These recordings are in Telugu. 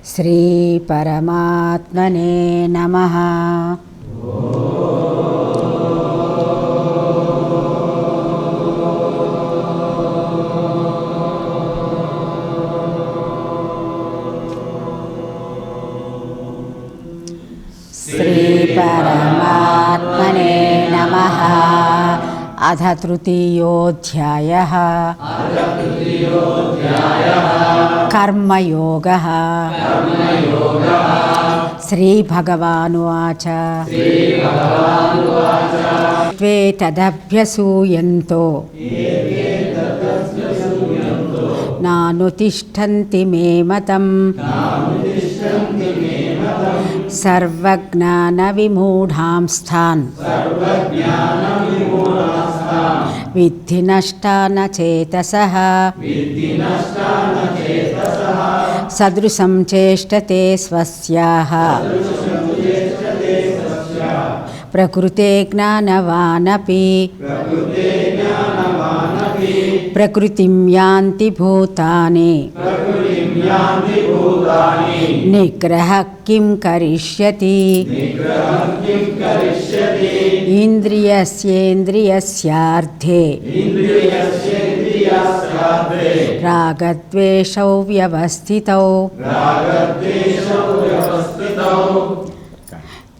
శ్రీ పరమాత్మనే నమః. శ్రీ పరమాత్మనే నమః. అథ తృతీయోధ్యాయః కర్మయోగః. శ్రీభగవానువాచ త్వేతదభ్యసూయంతో నానుతిష్ఠన్తి మే మతం సర్వజ్ఞానవిమూఢాంస్తాన్ విద్ధి నష్టాన చేతసః. సదృశం చేష్టతే స్వస్యాః ప్రకృతే జ్ఞానవానపి ప్రకృతిం యాంతి భూతాని నిగ్రహ కిం కరిష్యతి. ఇంద్రియస్యేంద్రియస్యార్థే రాగద్వేషౌ వ్యవస్థితౌ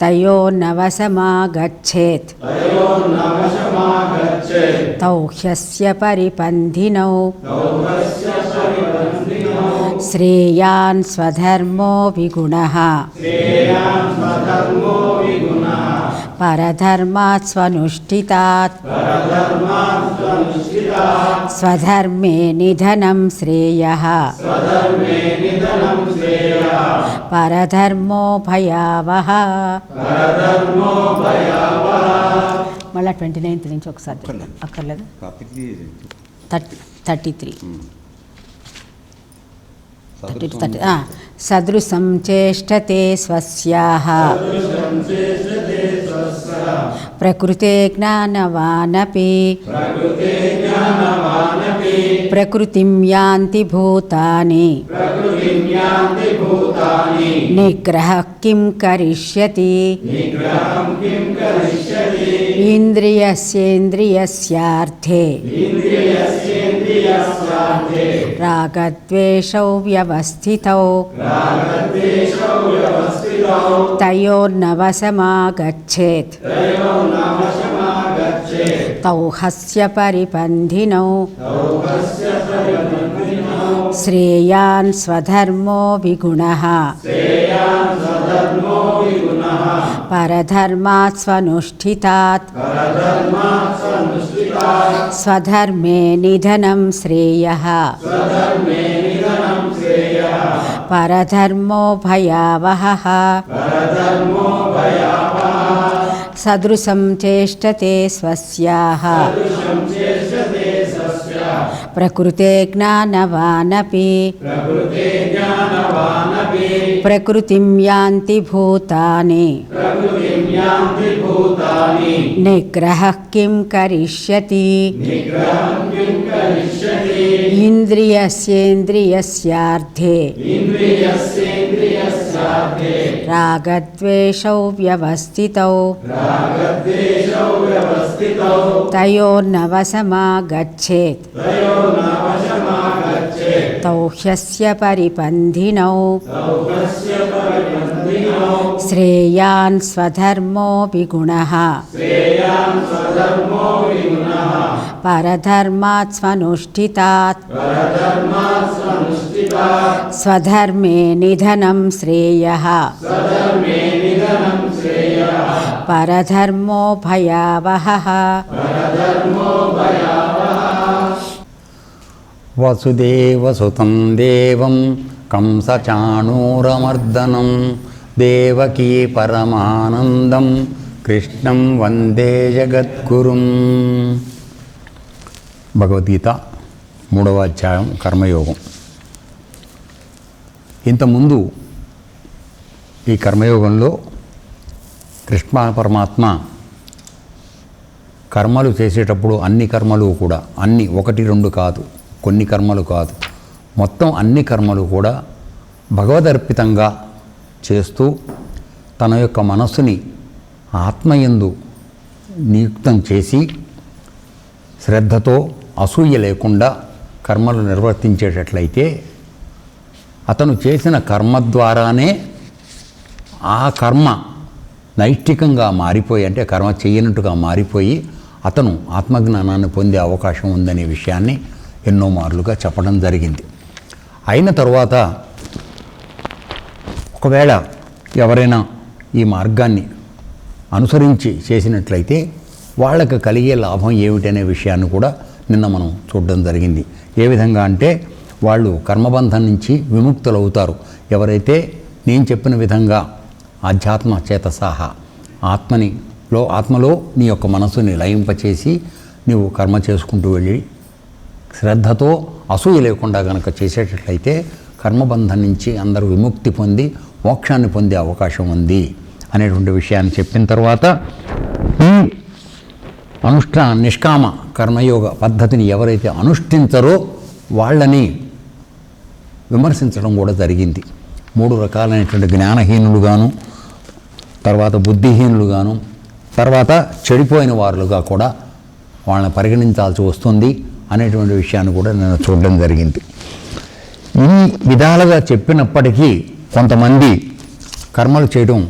తయోర్నవశమాగచ్ఛేత్ తౌ హ్యస్య పరిపంధినౌ. శ్రేయాన్ స్వధర్మో విగుణః పరధర్మాత్ స్వనుష్ఠితాత్. స్వధర్మే నిధనం శ్రేయః పరధర్మో భయావహ. మళ్ళీ 29th నుంచి ఒకసారి అక్కర్లేదు. 33 సదృశం చేష్టతే స్వస్యాః ప్రకృతే జ్ఞానవానపి ప్రకృతిం యాంతి భూతాని నిగ్రహ కిం కరిష్యతి. ఇంద్రియస్యేంద్రియస్యార్థే రాగద్వేషౌ వ్యవస్థితౌ తయోర్నవశమాగచ్ఛేత్ తౌ హ్యస్య పరిపంధినౌ. శ్రేయాన్ స్వధర్మో విగుణః పరధర్మాత్ స్వనుష్ఠితాత్. స్వధర్మే నిధనం శ్రేయః పరధర్మో భయావహః. సదృశం చేష్టతే స్వస్యాః ప్రకృతే జ్ఞానవానపి ప్రకృతిం యాంతి భూతాని నిగ్రహ కిం కరిష్యతి. ఇంద్రియస్యేంద్రియస్యార్థే రాగద్వేషౌ వ్యవస్థితౌ తయోర్నవశమాగచ్ఛేత్ తౌ హ్యస్య పరిపంధినౌ. శ్రేయాన్ స్వధర్మో విగుణః పరధర్మాత్ స్వనుష్ఠితాత్. స్వధర్మే నిధనం శ్రేయః పరధర్మో భయావహః. వసుదేవసుతం దేవం కంసచాణూరమర్దనం దేవకీ పరమానందం కృష్ణం వందే జగద్గురుం. భగవద్గీత 3వ అధ్యాయం కర్మయోగం. ఇంతకుముందు ఈ కర్మయోగంలో కృష్ణ పరమాత్మ కర్మలు చేసేటప్పుడు అన్ని కర్మలు కూడా, అన్ని 1, 2 కాదు, కొన్ని కర్మలు కాదు, మొత్తం అన్ని కర్మలు కూడా భగవదర్పితంగా చేస్తూ తన యొక్క మనస్సుని ఆత్మయందు నియుక్తం చేసి శ్రద్ధతో అసూయ లేకుండా కర్మలు నిర్వర్తించేటట్లయితే అతను చేసిన కర్మ ద్వారానే ఆ కర్మ నైష్టికంగా మారిపోయి, అంటే కర్మ చేయనట్టుగా మారిపోయి అతను ఆత్మజ్ఞానాన్ని పొందే అవకాశం ఉందనే విషయాన్ని ఎన్నో మార్లుగా చెప్పడం జరిగింది. అయిన తరువాత ఒకవేళ ఎవరైనా ఈ మార్గాన్ని అనుసరించి చేసినట్లయితే వాళ్ళకి కలిగే లాభం ఏమిటనే విషయాన్ని కూడా నిన్న మనం చూడడం జరిగింది. ఏ విధంగా అంటే వాళ్ళు కర్మబంధం నుంచి విముక్తులవుతారు. ఎవరైతే నేను చెప్పిన విధంగా ఆధ్యాత్మ చేతసాహ ఆత్మలో నీ యొక్క మనసుని లయింపచేసి నీవు కర్మ చేసుకుంటూ వెళ్ళి శ్రద్ధతో అసూయ లేకుండా కనుక చేసేటట్లయితే కర్మబంధం నుంచి అందరూ విముక్తి పొంది మోక్షాన్ని పొందే అవకాశం ఉంది అనేటువంటి విషయాన్ని చెప్పిన తర్వాత ఈ నిష్కామ కర్మయోగ పద్ధతిని ఎవరైతే అనుష్ఠించరో వాళ్ళని విమర్శించడం కూడా జరిగింది. 3 రకాలైనటువంటి జ్ఞానహీనులుగాను, తర్వాత బుద్ధిహీనులుగాను, తర్వాత చెడిపోయిన వారులుగా కూడా వాళ్ళని పరిగణించాల్సి వస్తుంది అనేటువంటి విషయాన్ని కూడా నేను చూడడం జరిగింది. ఈ విధాలుగా చెప్పినప్పటికీ కొంతమంది కర్మలు చేయడం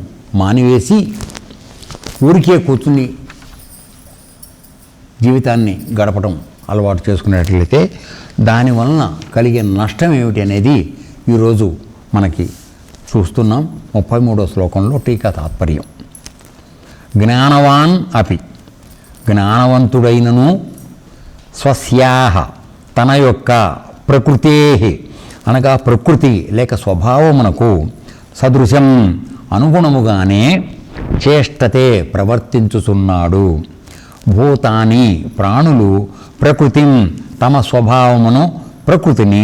మానివేసి ఊరికే కూర్చుని జీవితాన్ని గడపడం అలవాటు చేసుకునేట్లయితే దానివలన కలిగే నష్టం ఏమిటి అనేది ఈరోజు మనకి చూస్తున్నాం. 33వ శ్లోకంలో టీకా తాత్పర్యం. జ్ఞానవాన్ అపి, జ్ఞానవంతుడైనను స్వస్యాహ తన యొక్క ప్రకృతే అనగా ప్రకృతి లేక స్వభావమునకు సదృశం అనుగుణముగానే చేష్టతే ప్రవర్తించుచున్నాడు. భూతాని ప్రాణులు ప్రకృతిం తమ స్వభావమును ప్రకృతిని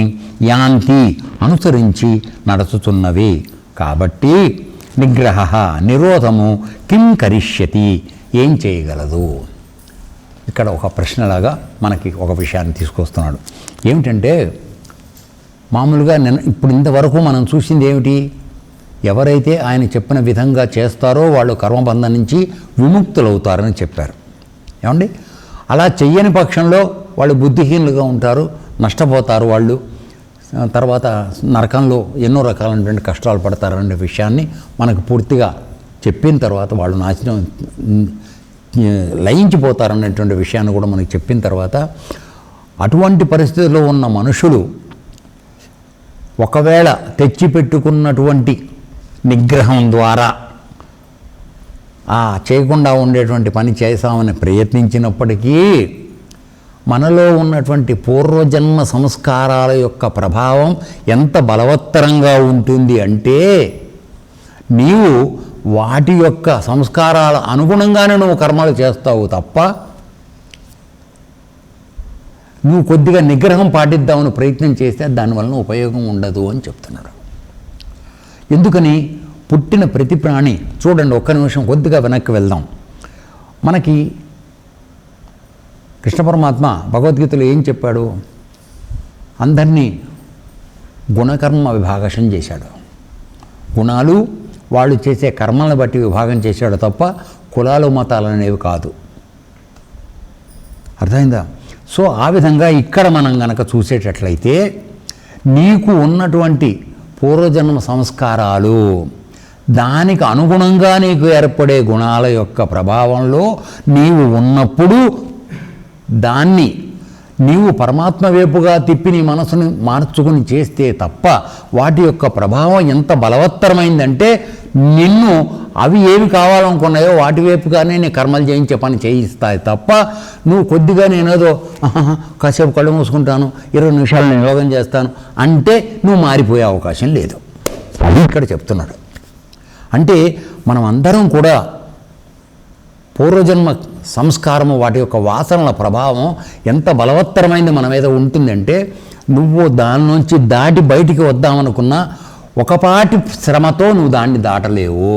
యాంతి అనుసరించి నడుచుతున్నవి. కాబట్టి నిగ్రహ నిరోధము కిం కరిష్యతి ఏం చేయగలదు? ఇక్కడ ఒక ప్రశ్నలాగా మనకి ఒక విషయాన్ని తీసుకొస్తున్నాడు. ఏమిటంటే మామూలుగా ఇప్పుడు ఇంతవరకు మనం చూసింది ఏమిటి? ఎవరైతే ఆయన చెప్పిన విధంగా చేస్తారో వాళ్ళు కర్మబంధం నుంచి విముక్తులవుతారని చెప్పారు. ఏమండి, అలా చెయ్యని పక్షంలో వాళ్ళు బుద్ధిహీనులుగా ఉంటారు, నష్టపోతారు. వాళ్ళు తర్వాత నరకంలో ఎన్నో రకాలైనటువంటి కష్టాలు పడతారనే విషయాన్ని మనకు పూర్తిగా చెప్పిన తర్వాత వాళ్ళు నాశనం లయించిపోతారనేటువంటి విషయాన్ని కూడా మనకు చెప్పిన తర్వాత అటువంటి పరిస్థితుల్లో ఉన్న మనుషులు ఒకవేళ తెచ్చిపెట్టుకున్నటువంటి నిగ్రహం ద్వారా చేయకుండా ఉండేటువంటి పని చేసామని ప్రయత్నించినప్పటికీ మనలో ఉన్నటువంటి పూర్వజన్మ సంస్కారాల యొక్క ప్రభావం ఎంత బలవత్తరంగా ఉంటుంది అంటే నీవు వాటి యొక్క సంస్కారాల అనుగుణంగానే నువ్వు కర్మలు చేస్తావు తప్ప నువ్వు కొద్దిగా నిగ్రహం పాటిద్దామని ప్రయత్నం చేస్తే దానివలన ఉపయోగం ఉండదు అని చెప్తున్నాడు. ఎందుకని? పుట్టిన ప్రతి ప్రాణి చూడండి, ఒక్క నిమిషం కొద్దిగా వెనక్కి వెళ్దాం. మనకి కృష్ణ పరమాత్మ భగవద్గీతలో ఏం చెప్పాడు? అందరినీ గుణకర్మ విభాగం చేశాడు. గుణాలు వాళ్ళు చేసే కర్మలను బట్టి విభాగం చేశాడు తప్ప కులాలు మతాలు అనేవి కాదు. అర్థమైందా? సో ఆ విధంగా ఇక్కడ మనం గనక చూసేటట్లయితే నీకు ఉన్నటువంటి పూర్వజన్మ సంస్కారాలు దానికి అనుగుణంగా నీకు ఏర్పడే గుణాల యొక్క ప్రభావంలో నీవు ఉన్నప్పుడు దాన్ని నీవు పరమాత్మ వైపుగా తిప్పి నీ మనసును మార్చుకుని చేస్తే తప్ప వాటి యొక్క ప్రభావం ఎంత బలవత్తరమైందంటే నిన్ను అవి ఏవి కావాలనుకున్నాయో వాటి వైపుగానే నీ కర్మలు చేయించే పని చేయిస్తాయి తప్ప నువ్వు కొద్దిగా నేనేదో కాసేపు కళ్ళు మూసుకుంటాను, 20 నిమిషాలు నేను యోగం చేస్తాను అంటే నువ్వు మారిపోయే అవకాశం లేదు. అది ఇక్కడ చెప్తున్నాడు. అంటే మనం అందరం కూడా పూర్వజన్మ సంస్కారము వాటి యొక్క వాసనల ప్రభావం ఎంత బలవత్తరమైంది మన మీద ఉంటుందంటే నువ్వు దాని నుంచి దాటి బయటికి వద్దామనుకున్నా ఒకపాటి శ్రమతో నువ్వు దాన్ని దాటలేవు.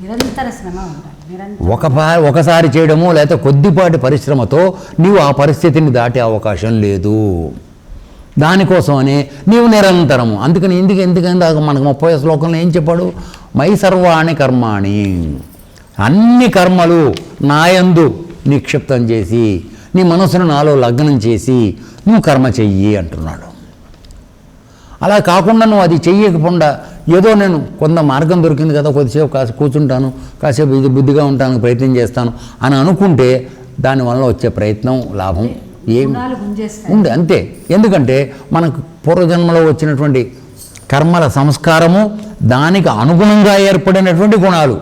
నిరంతర శ్రమ ఉండాలి. ఒకసారి చేయడము లేకపోతే కొద్దిపాటి పరిశ్రమతో నీవు ఆ పరిస్థితిని దాటే అవకాశం లేదు. దానికోసమని నీవు నిరంతరము. అందుకని ఎందుకంటే మనకు 30వ శ్లోకంలో ఏం చెప్పాడు? మై సర్వాణి కర్మాణి, అన్ని కర్మలు నాయందు నిక్షిప్తం చేసి నీ మనసును నాలో లగ్నం చేసి నువ్వు కర్మ చెయ్యి అంటున్నాడు. అలా కాకుండా నువ్వు అది చెయ్యకుండా ఏదో నేను కొంత మార్గం దొరికింది కదా, కొద్దిసేపు కూర్చుంటాను, కాసేపు ఇది బుద్ధిగా ఉంటాను, ప్రయత్నం చేస్తాను అని అనుకుంటే దానివల్ల వచ్చే ప్రయత్నం లాభం ఏం ఉంది అంతే. ఎందుకంటే మనకు పూర్వజన్మలో వచ్చినటువంటి కర్మల సంస్కారము, దానికి అనుగుణంగా ఏర్పడినటువంటి గుణాలు,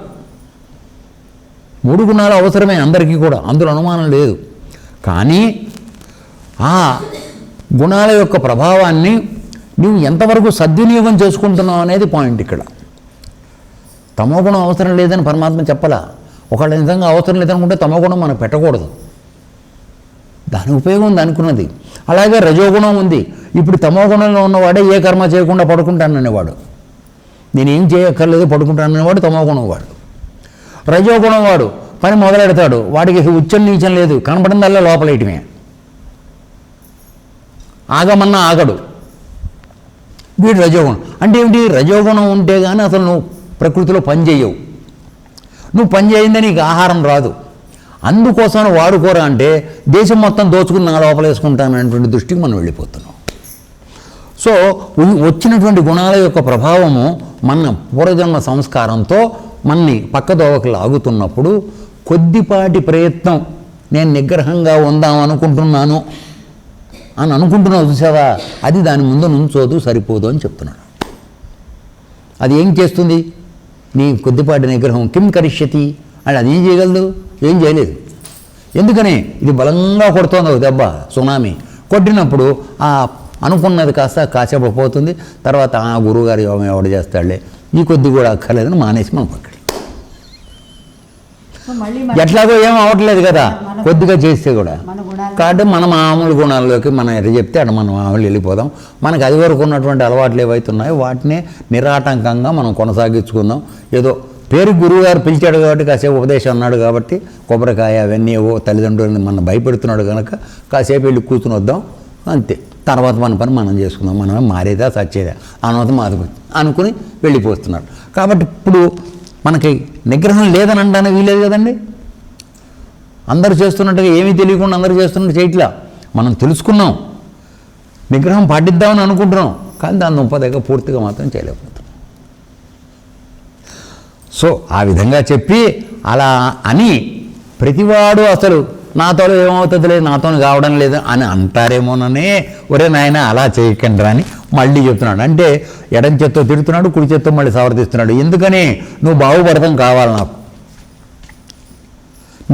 3 గుణాలు అవసరమే అందరికీ కూడా, అందులో అనుమానం లేదు. కానీ ఆ గుణాల యొక్క ప్రభావాన్ని నువ్వు ఎంతవరకు సద్వినియోగం చేసుకుంటున్నావు అనేది పాయింట్ ఇక్కడ. తమో గుణం అవసరం లేదని పరమాత్మ చెప్పలా. ఒకవేళ నిజంగా అవసరం లేదనుకుంటే తమో గుణం మనం పెట్టకూడదు, దాని ఉపయోగం ఉంది అనుకున్నది. అలాగే రజోగుణం ఉంది. ఇప్పుడు తమో గుణంలో ఉన్నవాడే ఏ కర్మ చేయకుండా పడుకుంటాననేవాడు, నేనేం చేయక్కర్లేదు పడుకుంటాననేవాడు తమో గుణం వాడు. రజోగుణం వాడు పని మొదలెడతాడు, వాడికి ఉచ్చం నీచం లేదు, కనపడిందల్లా లోపలేయటమే, ఆగమన్నా ఆగడు. వీడు రజోగుణం. అంటే ఏమిటి? రజోగుణం ఉంటే కానీ అసలు నువ్వు ప్రకృతిలో పని చేయవు, నువ్వు పని చేయిందే నీకు ఆహారం రాదు. అందుకోసం వాడుకోరా అంటే దేశం మొత్తం దోచుకుని నా లోపల వేసుకుంటాననేటువంటి దృష్టికి మనం వెళ్ళిపోతున్నాం. సో వచ్చినటువంటి గుణాల యొక్క ప్రభావము మన పూర్వజన్మ సంస్కారంతో మనని పక్కదోవకు లాగుతున్నప్పుడు కొద్దిపాటి ప్రయత్నం, నేను నిగ్రహంగా ఉందాం అనుకుంటున్నాను అని అనుకుంటున్నావు చూసావా, అది దాని ముందు నుంచోదు, సరిపోదు అని చెప్తున్నాడు. అది ఏం చేస్తుంది? నీ కొద్దిపాటి నిగ్రహం కిం కరిష్యతి అని అది ఏం చేయగలదు? ఏం చేయలేదు. ఎందుకని? ఇది బలంగా కొడుతోంది ఒక దెబ్బ, సునామీ కొట్టినప్పుడు ఆ అనుకున్నది కాసేపు పోతుంది. తర్వాత ఆ గురువుగారు యోగం ఎవడు చేస్తాడులే, ఈ కొద్ది కూడా అక్కర్లేదని మానేసి మనం పక్కడి. ఎట్లాగో ఏం అవ్వట్లేదు కదా కొద్దిగా చేస్తే కూడా. కాబట్టి మన మామూలు గుణాల్లోకి మనం ఎట్లా చెప్తే అటు మనం మామూలు వెళ్ళిపోదాం. మనకు అది వరకు ఉన్నటువంటి అలవాట్లు ఏవైతే ఉన్నాయో వాటినే నిరాటంకంగా మనం కొనసాగించుకుందాం. ఏదో పేరు గురువుగారు పిలిచాడు కాబట్టి కాసేపు ఉపదేశం అన్నాడు కాబట్టి కొబ్బరికాయ అవన్నీ ఏవో తల్లిదండ్రులని మనం భయపెడుతున్నాడు కనుక కాసేపు వెళ్ళి కూర్చుని వద్దాం అంతే. తర్వాత మన పని మనం చేసుకుందాం, మనమే మారేదా సచ్చేదా అనుమతి మారిపోయి అనుకుని వెళ్ళిపోతున్నాడు. కాబట్టి ఇప్పుడు మనకి నిగ్రహం లేదని అనడానికి వీలేదు కదండి. అందరూ చేస్తున్నట్టుగా ఏమీ తెలియకుండా అందరూ చేస్తున్నట్టు చేయట్లా. మనం తెలుసుకున్నాం, నిగ్రహం పాటిద్దామని అనుకుంటున్నాం, కానీ దాని ఉపదేశం పూర్తిగా మాత్రం చేయలేకపోతున్నాం. సో ఆ విధంగా చెప్పి అలా అని ప్రతివాడు అసలు నాతో ఏమవుతుంది లేదు, నాతో కావడం లేదు అని అంటారేమోననే ఒరే నాయన అలా చేయకండి అని మళ్ళీ చెప్తున్నాడు. అంటే ఎడం చేత్తో తిడుతున్నాడు, కుడి చేత్తో మళ్ళీ సవర్థిస్తున్నాడు. ఎందుకని? నువ్వు బాగుపడతాం కావాలి, నాకు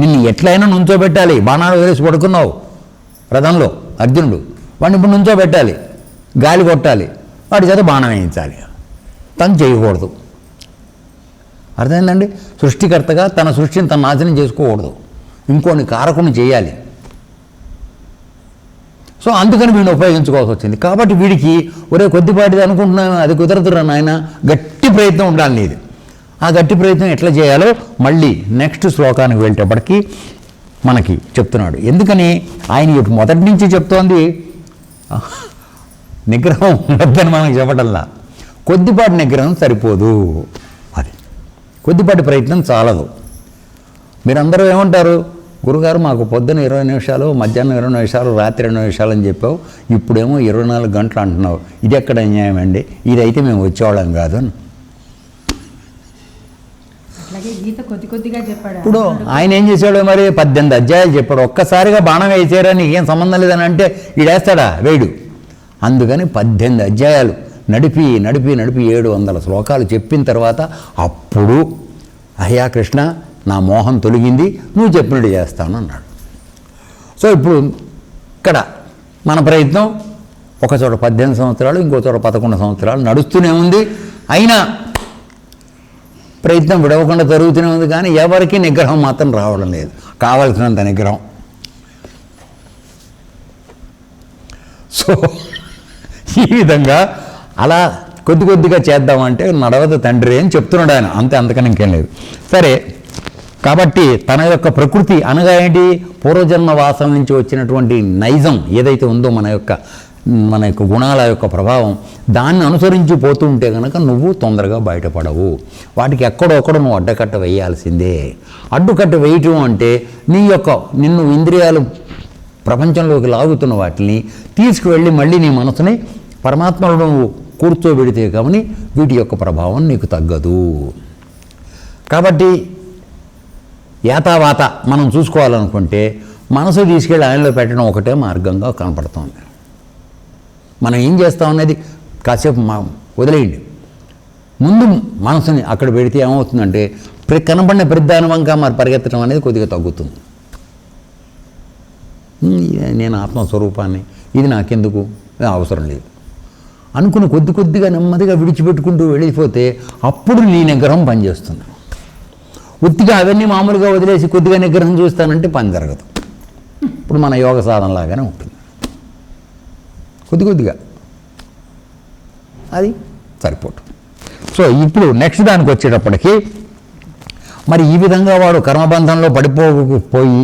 నిన్ను ఎట్లయినా నుంచోబెట్టాలి. బాణాలు వదిలేసి పడుకున్నావు రథంలో అర్జునుడు, వాడిని ఇప్పుడు నుంచోబెట్టాలి, గాలి కొట్టాలి, వాడి చేత బాణం వేయించాలి, తను చేయకూడదు. అర్థమైందండి? సృష్టికర్తగా తన సృష్టిని తను నాశనం చేసుకోకూడదు, ఇంకోని కారకుని చేయాలి. సో అందుకని వీడిని ఉపయోగించుకోవాల్సి వచ్చింది. కాబట్టి వీడికి ఒరే కొద్దిపాటిది అనుకుంటున్నాను, అది కుదరదురా నాయన, గట్టి ప్రయత్నం ఉండాలి నీది. ఆ గట్టి ప్రయత్నం ఎట్లా చేయాలో మళ్ళీ నెక్స్ట్ శ్లోకానికి వెళ్ళేటప్పటికీ మనకి చెప్తున్నాడు. ఎందుకని ఆయన మొదటి నుంచి చెప్తోంది నిగ్రహం ఉండద్దని మనకు చెప్పటల్లా. కొద్దిపాటి నిగ్రహం సరిపోదు, అది కొద్దిపాటి ప్రయత్నం చాలదు. మీరందరూ ఏమంటారు? గురుగారు మాకు పొద్దున 20 నిమిషాలు, మధ్యాహ్నం 20 నిమిషాలు, రాత్రి 20 నిమిషాలు అని చెప్పావు, ఇప్పుడేమో 24 గంటలు అంటున్నావు, ఇది ఎక్కడ అన్యాయం అండి, ఇదైతే మేము వచ్చేవాళ్ళం కాదు అని. ఇప్పుడు ఆయన ఏం చేశాడు మరి? 18 అధ్యాయాలు చెప్పాడు. ఒక్కసారిగా బాణం వేసారా నీకేం సంబంధం లేదని అంటే ఈడేస్తాడా? వేడు. అందుకని 18 అధ్యాయాలు నడిపి 700 శ్లోకాలు చెప్పిన తర్వాత అప్పుడు అయ్యా కృష్ణ నా మోహం తొలగింది, నువ్వు చెప్పినట్టు చేస్తాను అన్నాడు. సో ఇప్పుడు ఇక్కడ మన ప్రయత్నం ఒక చోట 18 సంవత్సరాలు, ఇంకో చోట 11 సంవత్సరాలు నడుస్తూనే ఉంది. అయినా ప్రయత్నం విడవకుండా జరుగుతూనే ఉంది, కానీ ఎవరికి నిగ్రహం మాత్రం రావడం లేదు, కావలసినంత నిగ్రహం. సో ఈ విధంగా అలా కొద్దిగా చేద్దామంటే నడవదు తండ్రి అని చెప్తున్నాడు ఆయన, అంతే, అంతకని ఇంకేం లేదు. సరే, కాబట్టి తన యొక్క ప్రకృతి అనగా ఏంటి? పూర్వజన్మ వాసన నుంచి వచ్చినటువంటి నైజం ఏదైతే ఉందో మన యొక్క మన యొక్క గుణాల యొక్క ప్రభావం దాన్ని అనుసరించి పోతూ ఉంటే కనుక నువ్వు తొందరగా బయటపడవు. వాటికి ఎక్కడొక్కడ నువ్వు అడ్డకట్ట వేయాల్సిందే. అడ్డుకట్ట వేయటం అంటే నిన్ను ఇంద్రియాలు ప్రపంచంలోకి లాగుతున్న వాటిని తీసుకువెళ్ళి మళ్ళీ నీ మనసుని పరమాత్మలో నువ్వు కూర్చోబెడితే కానీ వీటి యొక్క ప్రభావం నీకు తగ్గదు. కాబట్టి యాతావాత మనం చూసుకోవాలనుకుంటే మనసు తీసుకెళ్ళి ఆయనలో పెట్టడం ఒకటే మార్గంగా కనపడుతుంది. మనం ఏం చేస్తాం అనేది కాసేపు వదిలేయండి. ముందు మనసుని అక్కడ పెడితే ఏమవుతుందంటే కనబడిన ప్రధానంగా మరి పరిగెత్తడం అనేది కొద్దిగా తగ్గుతుంది. నేను ఆత్మస్వరూపాన్ని, ఇది నాకెందుకు, అవసరం లేదు అనుకుని కొద్దిగా నెమ్మదిగా విడిచిపెట్టుకుంటూ వెళ్ళిపోతే అప్పుడు నీ నిగ్రహం పనిచేస్తుంది. ఉత్తిగా అవన్నీ మామూలుగా వదిలేసి కొద్దిగా నిగ్రహం చూస్తానంటే పని జరగదు. ఇప్పుడు మన యోగ సాధనలాగానే ఉంటుంది. కొద్దిగా అది సరిపోటు. సో ఇప్పుడు నెక్స్ట్ దానికి వచ్చేటప్పటికి మరి ఈ విధంగా వాడు కర్మబంధంలో పడిపోయి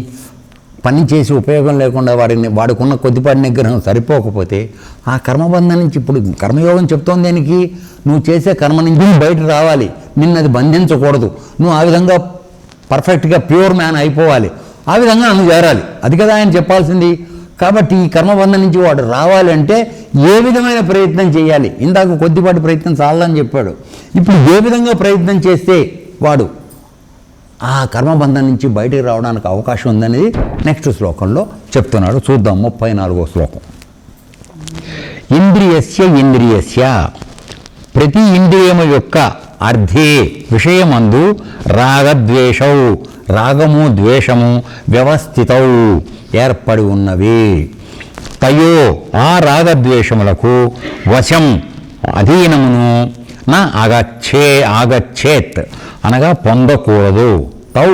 పని చేసి ఉపయోగం లేకుండా వాడుకున్న కొద్దిపాటి నిగ్రహం సరిపోకపోతే ఆ కర్మబంధం నుంచి, ఇప్పుడు కర్మయోగం చెప్తోంది దేనికి, నువ్వు చేసే కర్మ నుంచి బయట రావాలి, నిన్నది బంధించకూడదు, నువ్వు ఆ విధంగా పర్ఫెక్ట్గా ప్యూర్ మ్యాన్ అయిపోవాలి, ఆ విధంగా నువ్వు చేరాలి, అది కదా ఆయన చెప్పాల్సింది. కాబట్టి ఈ కర్మబంధం నుంచి వాడు రావాలంటే ఏ విధమైన ప్రయత్నం చేయాలి, ఇందాక కొద్దిపాటి ప్రయత్నం చాలని చెప్పాడు, ఇప్పుడు ఏ విధంగా ప్రయత్నం చేస్తే వాడు ఆ కర్మబంధం నుంచి బయటికి రావడానికి అవకాశం ఉందనేది నెక్స్ట్ శ్లోకంలో చెప్తున్నాడు. చూద్దాం 34వ శ్లోకం. ఇంద్రియస్య ప్రతి ఇంద్రియము యొక్క అర్థే విషయమందు రాగద్వేషౌ, రాగము ద్వేషము వ్యవస్థితౌ ఏర్పడి ఉన్నవి. తయో ఆ రాగద్వేషములకు వశం అధీనమును నా ఆగచ్చేత్ అనగా పొందకూడదు. తౌ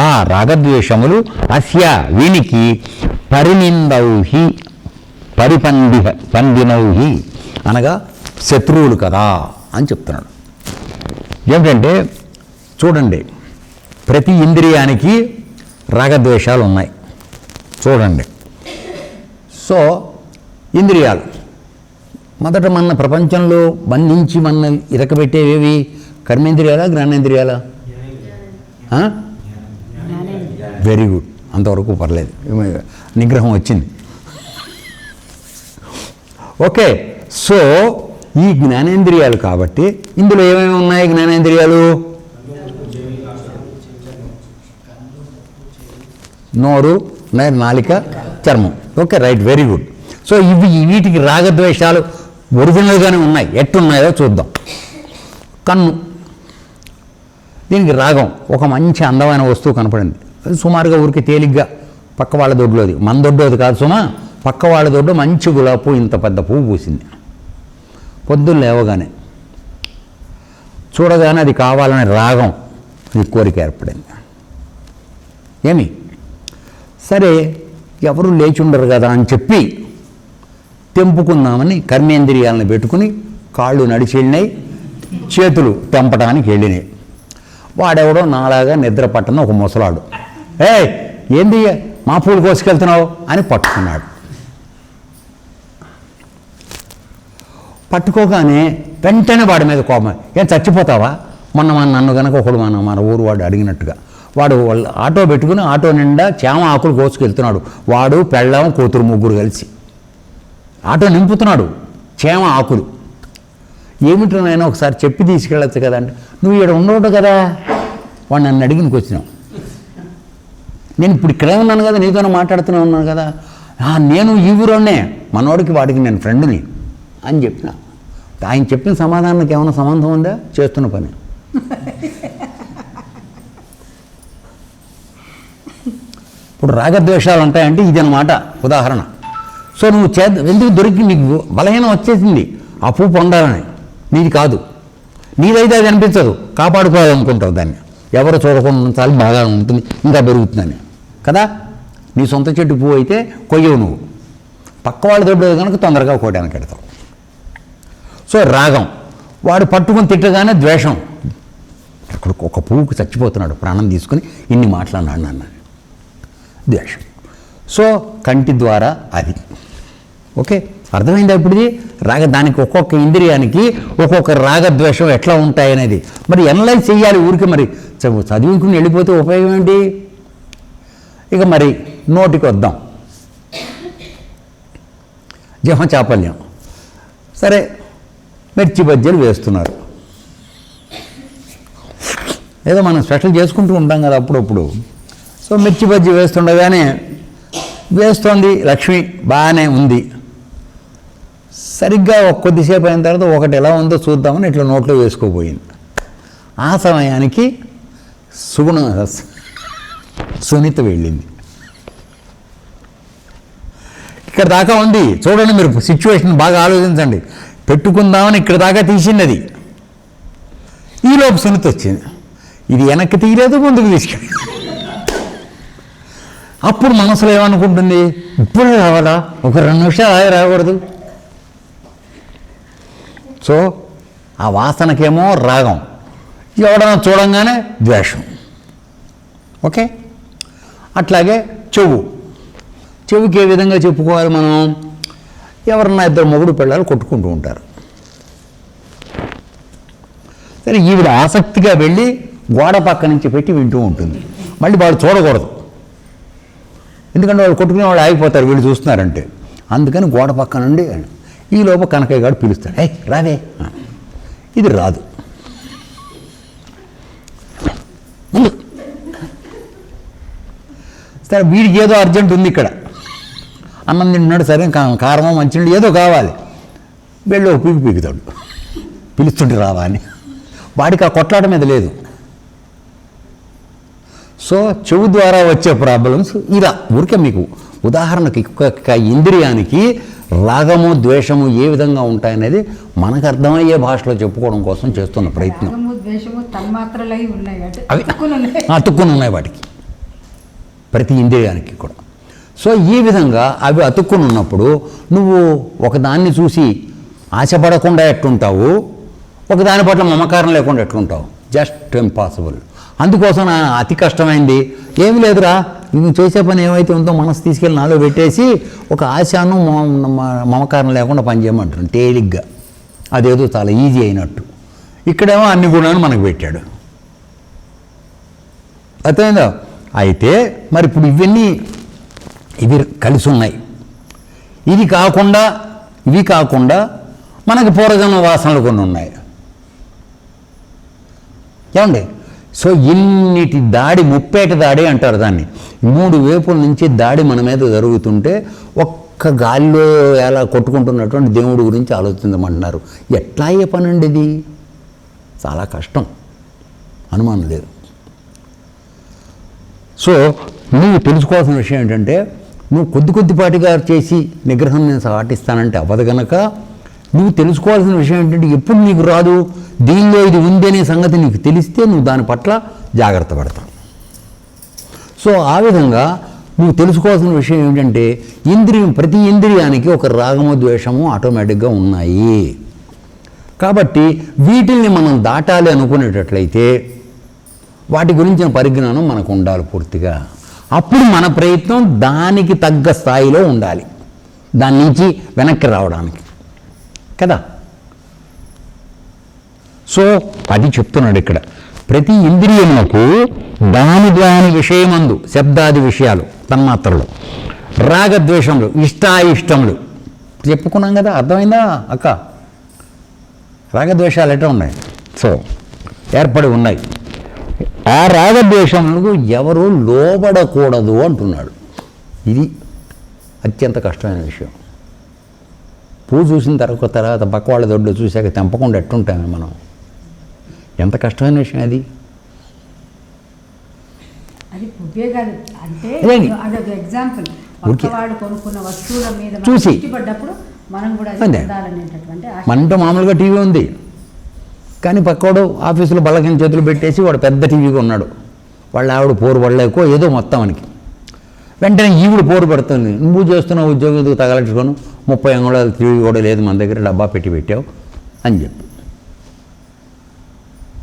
ఆ రాగద్వేషములు అస్య వీనికి పరినిందౌహి పందినౌహి అనగా శత్రువులు కదా అని చెప్తున్నాడు. ఏమిటంటే చూడండి, ప్రతి ఇంద్రియానికి రాగద్వేషాలు ఉన్నాయి. చూడండి, సో ఇంద్రియాలు మొదట మన ప్రపంచంలో బంధించి మన ఇరకబెట్టేవేవి? కర్మేంద్రియాలా, జ్ఞానేంద్రియాలా? వెరీ గుడ్, అంతవరకు పర్లేదు, నిగ్రహం వచ్చింది. ఓకే, సో ఈ జ్ఞానేంద్రియాలు కాబట్టి ఇందులో ఏమేమి ఉన్నాయి? జ్ఞానేంద్రియాలు నోరు, నాలిక, చర్మం. Okay, right, very good. So వీటికి రాగద్వేషాలు ఒరిజినల్గానే ఉన్నాయి. ఎట్టున్నాయో చూద్దాం. కన్ను, దీనికి రాగం, ఒక మంచి అందమైన వస్తువు కనపడింది, సుమారుగా ఊరికి తేలిగ్గా పక్క వాళ్ళ దొడ్లోది, మన దొడ్డోది కాదు సుమా, పక్క వాళ్ళ దొడ్డు మంచి గులాబీ పువ్వు, ఇంత పెద్ద పువ్వు పూసింది. పొద్దున్న లేవగానే చూడగానే అది కావాలనే రాగం, అది కోరిక ఏర్పడింది. ఏమి సరే, ఎవరు లేచి ఉండరు కదా అని చెప్పి తెంపుకుందామని కర్మేంద్రియాలను పెట్టుకుని కాళ్ళు నడిచి వెళ్ళినాయి, చేతులు తెంపడానికి వెళ్ళినాయి. వాడెవడో నాలాగా నిద్ర పట్టన ఒక ముసలాడు, ఏంది మా పూలు కోసుకెళ్తున్నావు అని పట్టుకున్నాడు. పట్టుకోగానే వెంటనే వాడి మీద కోపం, ఏం చచ్చిపోతావా? నన్ను కనుక ఒకడు మన ఊరు వాడు అడిగినట్టుగా, వాడు ఆటో పెట్టుకుని ఆటో నిండా చేమ ఆకులు కోసుకెళ్తున్నాడు. వాడు పెళ్ళాం కూతురు ముగ్గురు కలిసి ఆటో నింపుతున్నాడు చేమ ఆకులు. ఏమిటో నేను ఒకసారి చెప్పి తీసుకెళ్ళచ్చు కదా అంటే, నువ్వు ఇక్కడ ఉండవు కదా, వాడు నన్ను అడిగినకి వచ్చినావు, నేను ఇప్పుడు ఇక్కడే ఉన్నాను కదా, నీతోనే మాట్లాడుతూనే ఉన్నాను కదా, నేను ఈ ఊరోనే, మనవాడికి వాడికి నేను ఫ్రెండ్ని అని చెప్పిన. ఆయన చెప్పిన సమాధానానికి ఏమైనా సంబంధం ఉందా? చేస్తున్న పని. ఇప్పుడు రాగద్వేషాలు ఉంటాయంటే ఇది అన్నమాట ఉదాహరణ. సో నువ్వు ఎందుకు దొరికి నీకు బలహీనం వచ్చేసింది ఆ పువ్వు పొందాలని, నీది కాదు, నీదైతే అది అనిపించదు, కాపాడుకోవాలనుకుంటావు దాన్ని, ఎవరు చూడకుండా ఉంచాలి, బాగా ఉంటుంది, ఇంకా పెరుగుతుందని కదా. నీ సొంత చెట్టు పువ్వు అయితే కొయ్యవు, నువ్వు పక్క వాళ్ళ దొడ్డు కనుక తొందరగా కోయడానికి పెడతావు. సో రాగం, వాడు పట్టుకొని తిట్టగానే ద్వేషం, అక్కడ ఒక పువ్వుకు చచ్చిపోతున్నాడు ప్రాణం తీసుకుని ఇన్ని మాట్లాడినాడు నాన్న, ద్వేషం. సో కంటి ద్వారా అది. ఓకే, అర్థమైందా ఇప్పుడు ఇది దానికి ఒక్కొక్క ఇంద్రియానికి ఒక్కొక్క రాగద్వేషం ఎట్లా ఉంటాయనేది మరి ఎనలైజ్ చేయాలి. ఊరికి మరి చదువుకుని వెళ్ళిపోతే ఉపయోగం ఏంటి? ఇక మరి నోటికి వద్దాం. జిహ్వ చాపల్యం. సరే, మిర్చి బజ్జీలు వేస్తున్నారు. ఏదో మనం స్పెషల్ చేసుకుంటూ ఉంటాం కదా అప్పుడప్పుడు. సో మిర్చి బజ్జీ వేస్తుండగానే వేస్తోంది లక్ష్మి, బాగానే ఉంది. సరిగ్గా కొద్దిసేపు అయిన తర్వాత ఒకటి ఎలా ఉందో చూద్దామని ఇట్లా నోట్లో వేసుకోపోయింది. ఆ సమయానికి సునీత వెళ్ళింది. ఇక్కడ దాకా ఉంది చూడండి, మీరు సిచ్యువేషన్ బాగా ఆలోచించండి. పెట్టుకుందామని ఇక్కడ దాకా తీసింది అది. ఈలోపు సునీత వచ్చింది. ఇది వెనక్కి తీయలేదు, ముందుకు తీసుకెళ్ళి. అప్పుడు మనసులో ఏమనుకుంటుంది? ఇప్పుడు రావాలా, ఒక 2 నిమిషాలు రాకూడదు. సో ఆ వాసనకేమో రాగం, ఎవడన్నా చూడంగానే ద్వేషం. ఓకే, అట్లాగే చెవుకి ఏ విధంగా చెప్పుకోవాలి మనం? ఎవరన్నా ఇద్దరు మొగుడు పిల్లలు కొట్టుకుంటూ ఉంటారు. సరే, ఈవిడ ఆసక్తిగా వెళ్ళి గోడ పక్క నుంచి పెట్టి వింటూ ఉంటుంది. మళ్ళీ వాళ్ళు చూడకూడదు, ఎందుకంటే వాళ్ళు కొట్టుకునే వాళ్ళు ఆగిపోతారు వీళ్ళు చూస్తున్నారంటే. అందుకని గోడ పక్క నుండి ఈ లోపల కనకయ్య గారు పిలుస్తాడు, ఏయ్ రావే. ఇది రాదు. సరే, వీడికి ఏదో అర్జెంట్ ఉంది ఇక్కడ, అన్నం తింటున్నాడు, సరే కారమో మంచినీళ్ళు ఏదో కావాలి. వెళ్ళి ఒక పీకుతాడు, పిలుస్తుంటే రావా అని. వాడికి ఆ కొట్లాట మీద లేదు. సో చెవు ద్వారా వచ్చే ప్రాబ్లమ్స్ ఇలా. ఊరికే మీకు ఉదాహరణకి ఒక్కొక్క ఇంద్రియానికి రాగము ద్వేషము ఏ విధంగా ఉంటాయనేది మనకు అర్థమయ్యే భాషలో చెప్పుకోవడం కోసం చేస్తున్న ప్రయత్నం. అవి అతుక్కుని ఉన్నాయి వాటికి, ప్రతి ఇంద్రియానికి కూడా. సో ఈ విధంగా అవి అతుక్కుని ఉన్నప్పుడు నువ్వు ఒకదాన్ని చూసి ఆశపడకుండా ఎట్లుంటావు, ఒకదాని పట్ల మమకారం లేకుండా ఎట్లుంటావు? Just impossible. అందుకోసం అతి కష్టమైంది ఏమి లేదురా, నువ్వు చేసే పని ఏమైతే ఉందో మనసు తీసుకెళ్ళి నాలో పెట్టేసి ఒక ఆశను మమకారం లేకుండా పనిచేయమంటాను తేలిగ్గా. అదేదో చాలా ఈజీ అయినట్టు. ఇక్కడేమో అన్ని గుణాలు మనకు పెట్టాడు. అర్థమైందా? అయితే మరి ఇప్పుడు ఇవి కలిసి ఉన్నాయి. ఇవి కాకుండా మనకి పూర్వజన్మ వాసనలు కొన్ని ఉన్నాయి. ఏమండి? సో ఇన్నిటి దాడి, ముప్పేట దాడి అంటారు దాన్ని. 3 వైపుల నుంచి దాడి మన మీద జరుగుతుంటే ఒక్క గాలిలో ఎలా కొట్టుకుంటున్నటువంటి దేవుడి గురించి ఆలోచించమంటున్నారు. ఎట్లా అయ్యే పని అండి ఇది? చాలా కష్టం, అనుమానం లేదు. సో నువ్వు తెలుసుకోవాల్సిన విషయం ఏంటంటే, నువ్వు కొద్దిపాటిగా చేసి నిగ్రహం నేను సాటిస్తానంటే అవ్వదు కనుక నువ్వు తెలుసుకోవాల్సిన విషయం ఏంటంటే, ఎప్పుడు నీకు రాదు, దీనిలో ఇది ఉంది అనే సంగతి నీకు తెలిస్తే నువ్వు దాని పట్ల జాగ్రత్త పడతావు. సో ఆ విధంగా నువ్వు తెలుసుకోవాల్సిన విషయం ఏంటంటే, ప్రతి ఇంద్రియానికి ఒక రాగము ద్వేషము ఆటోమేటిక్గా ఉన్నాయి. కాబట్టి వీటిల్ని మనం దాటాలి అనుకునేటట్లయితే వాటి గురించిన పరిజ్ఞానం మనకు ఉండాలి పూర్తిగా. అప్పుడు మన ప్రయత్నం దానికి తగ్గ స్థాయిలో ఉండాలి, దాని నుంచి వెనక్కి రావడానికి కదా. సో అది చెప్తున్నాడు ఇక్కడ. ప్రతి ఇంద్రియమునకు దాని విషయమందు శబ్దాది విషయాలు తన్మాత్రలు, రాగద్వేషములు, ఇష్టాయిష్టములు చెప్పుకున్నాం కదా. అర్థమైందా అక్క? రాగద్వేషాలు ఎట్లా ఉన్నాయి? సో ఏర్పడి ఉన్నాయి. ఆ రాగద్వేషములకు ఎవరు లోబడకూడదు అంటున్నాడు. ఇది అత్యంత కష్టమైన విషయం. పువ్వు చూసిన తర్వాత పక్క వాళ్ళ దొడ్డు చూశాక తెంపకుండా ఎట్టుంటామే మనం? ఎంత కష్టమైన విషయం అది. చూసి మనతో మామూలుగా టీవీ ఉంది, కానీ పక్కవాడు ఆఫీసులో బల్లకిన చేతులు పెట్టేసి వాడు పెద్ద టీవీగా ఉన్నాడు. వాళ్ళ ఆవిడ పోరు పడలేకో ఏదో మొత్తానికి వెంటనే ఈవిడ పోరు పెడుతుంది. నువ్వు చేస్తున్న ఉద్యోగం ఎందుకు తగలట్టుకోను, 30 అంగుళాలు టీవీ కూడా లేదు మన దగ్గర, డబ్బా పెట్టావు అని చెప్పి.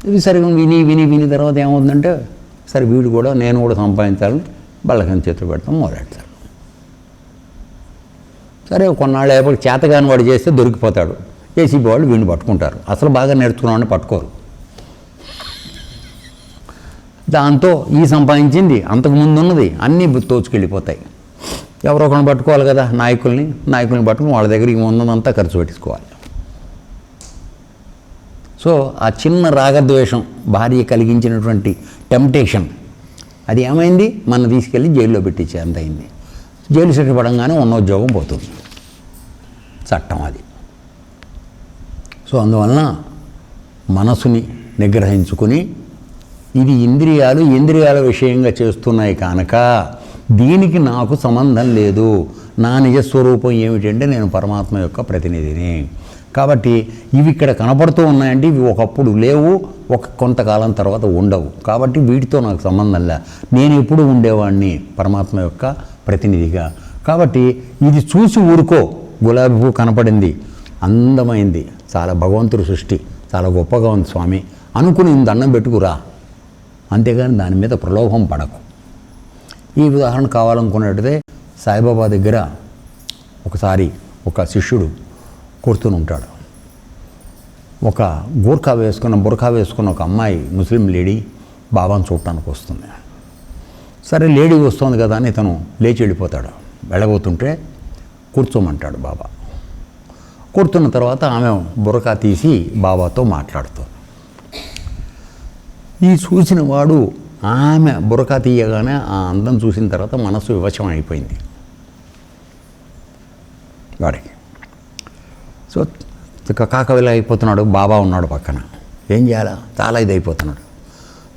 ఇవి సరిగా విని తర్వాత ఏమవుతుందంటే, సరే వీడు కూడా నేను కూడా సంపాదించాలని బల్లకిన చేతులు పెడతాం మొదలెడతారు. సరే కొన్నాళ్ళు అయ్యేప్పుడు చేతగాని వాడు చేస్తే దొరికిపోతాడు. ఏసీబీ వాళ్ళు వీడిని పట్టుకుంటారు. అసలు బాగా నేర్చుకున్నామని పట్టుకోరు. దాంతో ఈ సంపాదించింది అంతకుముందు ఉన్నది అన్నీ తోచుకెళ్ళిపోతాయి. ఎవరో ఒకరిని పట్టుకోవాలి కదా, నాయకుల్ని పట్టుకుని వాళ్ళ దగ్గరికి ఉన్నదంతా ఖర్చు పెట్టించుకోవాలి. సో ఆ చిన్న రాగద్వేషం భార్య కలిగించినటువంటి టెంప్టేషన్ అది ఏమైంది, మన తీసుకెళ్ళి జైల్లో పెట్టించే అంత అయింది. జైలు శిక్ష పడంగానే ఉన్న ఉద్యోగం పోతుంది. చట్టం అది. సో అందువలన మనసుని నిగ్రహించుకుని ఇది ఇంద్రియాల విషయంగా చేస్తున్నాయి కనుక దీనికి నాకు సంబంధం లేదు. నా నిజస్వరూపం ఏమిటంటే నేను పరమాత్మ యొక్క ప్రతినిధిని. కాబట్టి ఇవి ఇక్కడ కనపడుతూ ఉన్నాయంటే ఇవి ఒకప్పుడు లేవు, కొంతకాలం తర్వాత ఉండవు. కాబట్టి వీటితో నాకు సంబంధం లే. నేను ఎప్పుడు ఉండేవాడిని పరమాత్మ యొక్క ప్రతినిధిగా. కాబట్టి ఇది చూసి ఊరుకో. గులాబీ పువ్వు కనపడింది, అందమైంది, చాలా భగవంతుడి సృష్టి, చాలా గొప్పగా ఉంది స్వామి అనుకుని దండం పెట్టుకురా. అంతేగాని దాని మీద ప్రలోభం పడకు. ఈ ఉదాహరణ కావాలనుకున్నట్టయితే సాయిబాబా దగ్గర ఒకసారి ఒక శిష్యుడు కూర్చుని ఉంటాడు. ఒక బుర్ఖా వేసుకున్న ఒక అమ్మాయి, ముస్లిం లేడీ బాబాను చూడటానికి వస్తుంది. సరే లేడీ వస్తుంది కదా అని ఇతను లేచి వెళ్ళిపోతాడు. వెళ్ళబోతుంటే కూర్చోమంటాడు బాబా. కూర్చున్న తర్వాత ఆమె బుర్ఖా తీసి బాబాతో మాట్లాడుతుంది. ఈ చూసిన వాడు ఆమె బుర్ఖా తీయగానే ఆ అందం చూసిన తర్వాత మనసు వివశం అయిపోయింది వాడికి. సో కాకవిల అయిపోతున్నాడు. బాబా ఉన్నాడు పక్కన. ఏం చేయాలా, చాలా ఇది అయిపోతున్నాడు.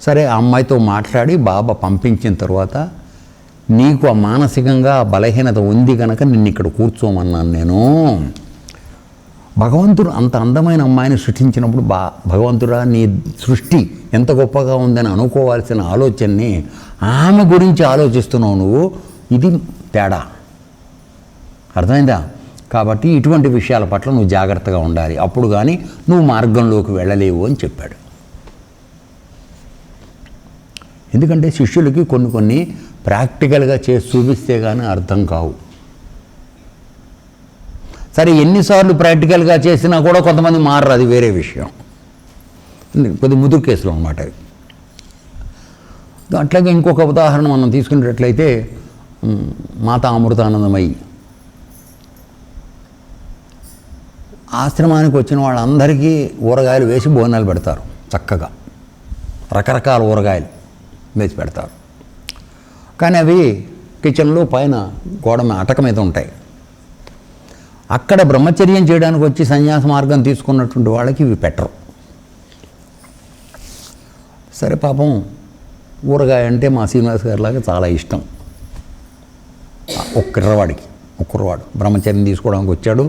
సరే ఆ అమ్మాయితో మాట్లాడి బాబా పంపించిన తర్వాత నీకు ఆ మానసికంగా బలహీనత ఉంది కనుక నిన్ను ఇక్కడ కూర్చోమన్నాను నేను. భగవంతుడు అంత అందమైన అమ్మాయిని సృష్టించినప్పుడు భగవంతుడా నీ సృష్టి ఎంత గొప్పగా ఉందని అనుకోవాల్సిన ఆలోచనని ఆమె గురించి ఆలోచిస్తున్నావు నువ్వు. ఇది తేడా. అర్థమైందా? కాబట్టి ఇటువంటి విషయాల పట్ల నువ్వు జాగ్రత్తగా ఉండాలి. అప్పుడు కానీ నువ్వు మార్గంలోకి వెళ్ళలేవు అని చెప్పాడు. ఎందుకంటే శిష్యులకి కొన్ని ప్రాక్టికల్గా చేసి చూపిస్తే కానీ అర్థం కావు. సరే ఎన్నిసార్లు ప్రాక్టికల్గా చేసినా కూడా కొంతమంది మారరు, అది వేరే విషయం. కొద్ది ముదురు కేసులు అన్నమాట అవి. అట్లాగే ఇంకొక ఉదాహరణ మనం తీసుకునేటట్లయితే మాతా అమృతానందమయ్యి ఆశ్రమానికి వచ్చిన వాళ్ళందరికీ ఊరగాయలు వేసి భోజనాలు పెడతారు. చక్కగా రకరకాల ఊరగాయలు వేసి పెడతారు. కానీ అవి కిచెన్లో పైన గోడ అటక మీద ఉంటాయి. అక్కడ బ్రహ్మచర్యం చేయడానికి వచ్చి సన్యాస మార్గం తీసుకున్నటువంటి వాళ్ళకి ఇవి పెట్టరు. సరే పాపం ఊరగాయ అంటే మా శ్రీనివాస్ గారిలాగా చాలా ఇష్టం. ఒక్కరవాడు బ్రహ్మచర్యం తీసుకోవడానికి వచ్చాడు,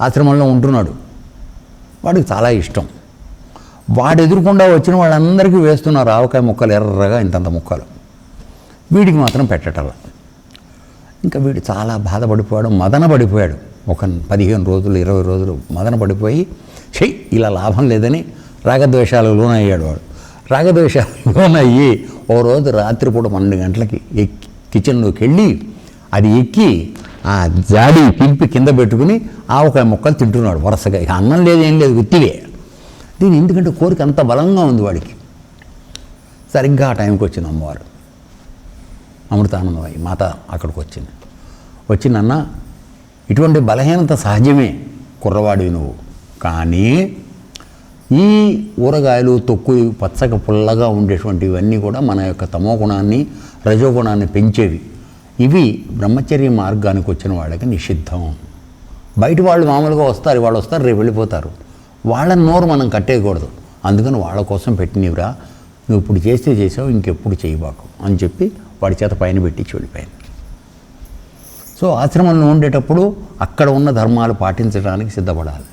ఆశ్రమంలో ఉంటున్నాడు. వాడికి చాలా ఇష్టం. వాడు ఎదురుకుండా వచ్చిన వాళ్ళందరికీ వేస్తున్నారు ఆవకాయ ముక్కలు, ఎర్రగా ఇంతంత ముక్కలు. వీడికి మాత్రం పెట్టటల్లా. ఇంకా వీడు చాలా బాధపడిపోయాడు, మదన పడిపోయాడు. ఒక 15 రోజులు 20 రోజులు మదన పడిపోయి ఇలా లాభం లేదని రాగద్వేషాలకు లోనయ్యాడు. వాడు రాగద్వేషాలకు లోనయ్యి ఓ రోజు రాత్రిపూట 12 గంటలకి కిచెన్లోకి వెళ్ళి అది ఎక్కి ఆ జాడి పిలిపి కింద పెట్టుకుని ఆవకాయ ముక్కలు తింటున్నాడు వరుసగా. ఇక అన్నం లేదు, ఏం లేదు, గుత్తివే. దీని ఎందుకంటే కోరిక అంత బలంగా ఉంది వాడికి. సరిగ్గా ఆ టైంకి వచ్చింది అమ్మవారు అమృతానందమయ్యి మాత అక్కడికి వచ్చిందన్న ఇటువంటి బలహీనత సహజమే, కుర్రవాడివి నువ్వు. కానీ ఈ ఊరగాయలు, తొక్కు, పచ్చగా పుల్లగా ఉండేటువంటివన్నీ కూడా మన యొక్క తమో గుణాన్ని, రజోగుణాన్ని పెంచేవి. ఇవి బ్రహ్మచర్య మార్గానికి వచ్చిన వాళ్ళకి నిషిద్ధం. బయట వాళ్ళు మామూలుగా వస్తారు, వాళ్ళు వస్తారు, రేపు వెళ్ళిపోతారు. వాళ్ళ నోరు మనం కట్టేయకూడదు. అందుకని వాళ్ళ కోసం పెట్టినవిరా, నువ్వు ఇప్పుడు చేస్తే చేసావు, ఇంకెప్పుడు చేయబాకు అని చెప్పి వాడి చేత పైన పెట్టి వెళ్ళిపోయింది. సో ఆశ్రమంలో ఉండేటప్పుడు అక్కడ ఉన్న ధర్మాలు పాటించడానికి సిద్ధపడాలి.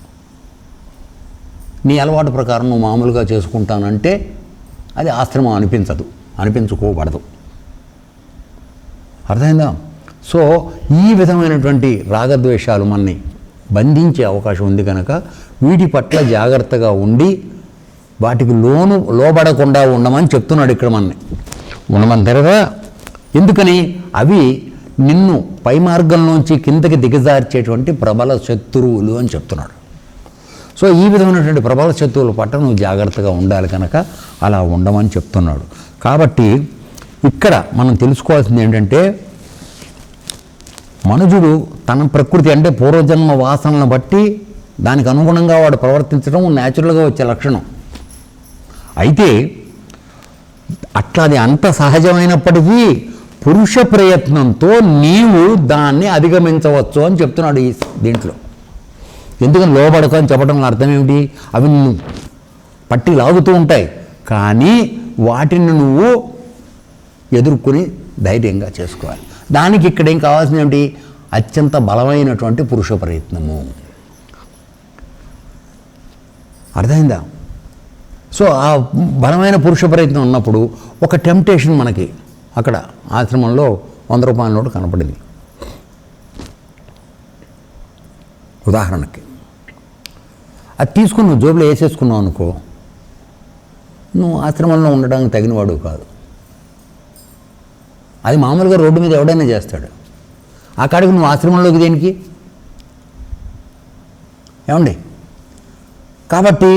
నీ అలవాటు ప్రకారం నువ్వు మామూలుగా చేసుకుంటానంటే అది ఆశ్రమం అనిపించుకోబడదు. అర్థమైందా? సో ఈ విధమైనటువంటి రాగద్వేషాలు మనని బంధించే అవకాశం ఉంది కనుక వీటి పట్ల జాగ్రత్తగా ఉండి వాటికి లోబడకుండా ఉండమని చెప్తున్నాడు ఇక్కడ మనని. ఉండమని తెరగా. ఎందుకని? అవి నిన్ను పై మార్గంలోంచి కిందకి దిగజార్చేటువంటి ప్రబల శత్రువులు అని చెప్తున్నాడు. సో ఈ విధమైనటువంటి ప్రబల శత్రువుల పట్ల నువ్వు జాగ్రత్తగా ఉండాలి కనుక అలా ఉండమని చెప్తున్నాడు. కాబట్టి ఇక్కడ మనం తెలుసుకోవాల్సింది ఏంటంటే, మనుజుడు తన ప్రకృతి అంటే పూర్వజన్మ వాసనలను బట్టి దానికి అనుగుణంగా వాడు ప్రవర్తించడం న్యాచురల్గా వచ్చే లక్షణం. అయితే అట్లా అది అంత సహజమైనప్పటికీ పురుష ప్రయత్నంతో నీవు దాన్ని అధిగమించవచ్చు అని చెప్తున్నాడు ఈ దీంట్లో. ఎందుకని లోబడకు అని చెప్పడం అర్థం ఏమిటి? అవి నిన్ను పట్టి లాగుతూ ఉంటాయి, కానీ వాటిని నువ్వు ఎదుర్కొని ధైర్యంగా చేసుకోవాలి. దానికి ఇక్కడ ఏం కావాల్సింది ఏమిటి? అత్యంత బలమైనటువంటి పురుష ప్రయత్నము. అర్థమైందా? సో ఆ బలమైన పురుష ప్రయత్నం ఉన్నప్పుడు ఒక టెంప్టేషన్ మనకి అక్కడ ఆశ్రమంలో 100 రూపాయల నోటు కనపడింది ఉదాహరణకి. అది తీసుకుని నువ్వు జోబులో వేసేసుకున్నావు అనుకో, నువ్వు ఆశ్రమంలో ఉండడానికి తగినవాడు కాదు. అది మామూలుగా రోడ్డు మీద ఎవడైనా చేస్తాడు. ఆ కాడికి నువ్వు ఆశ్రమంలోకి దేనికి? ఏమండి? కాబట్టి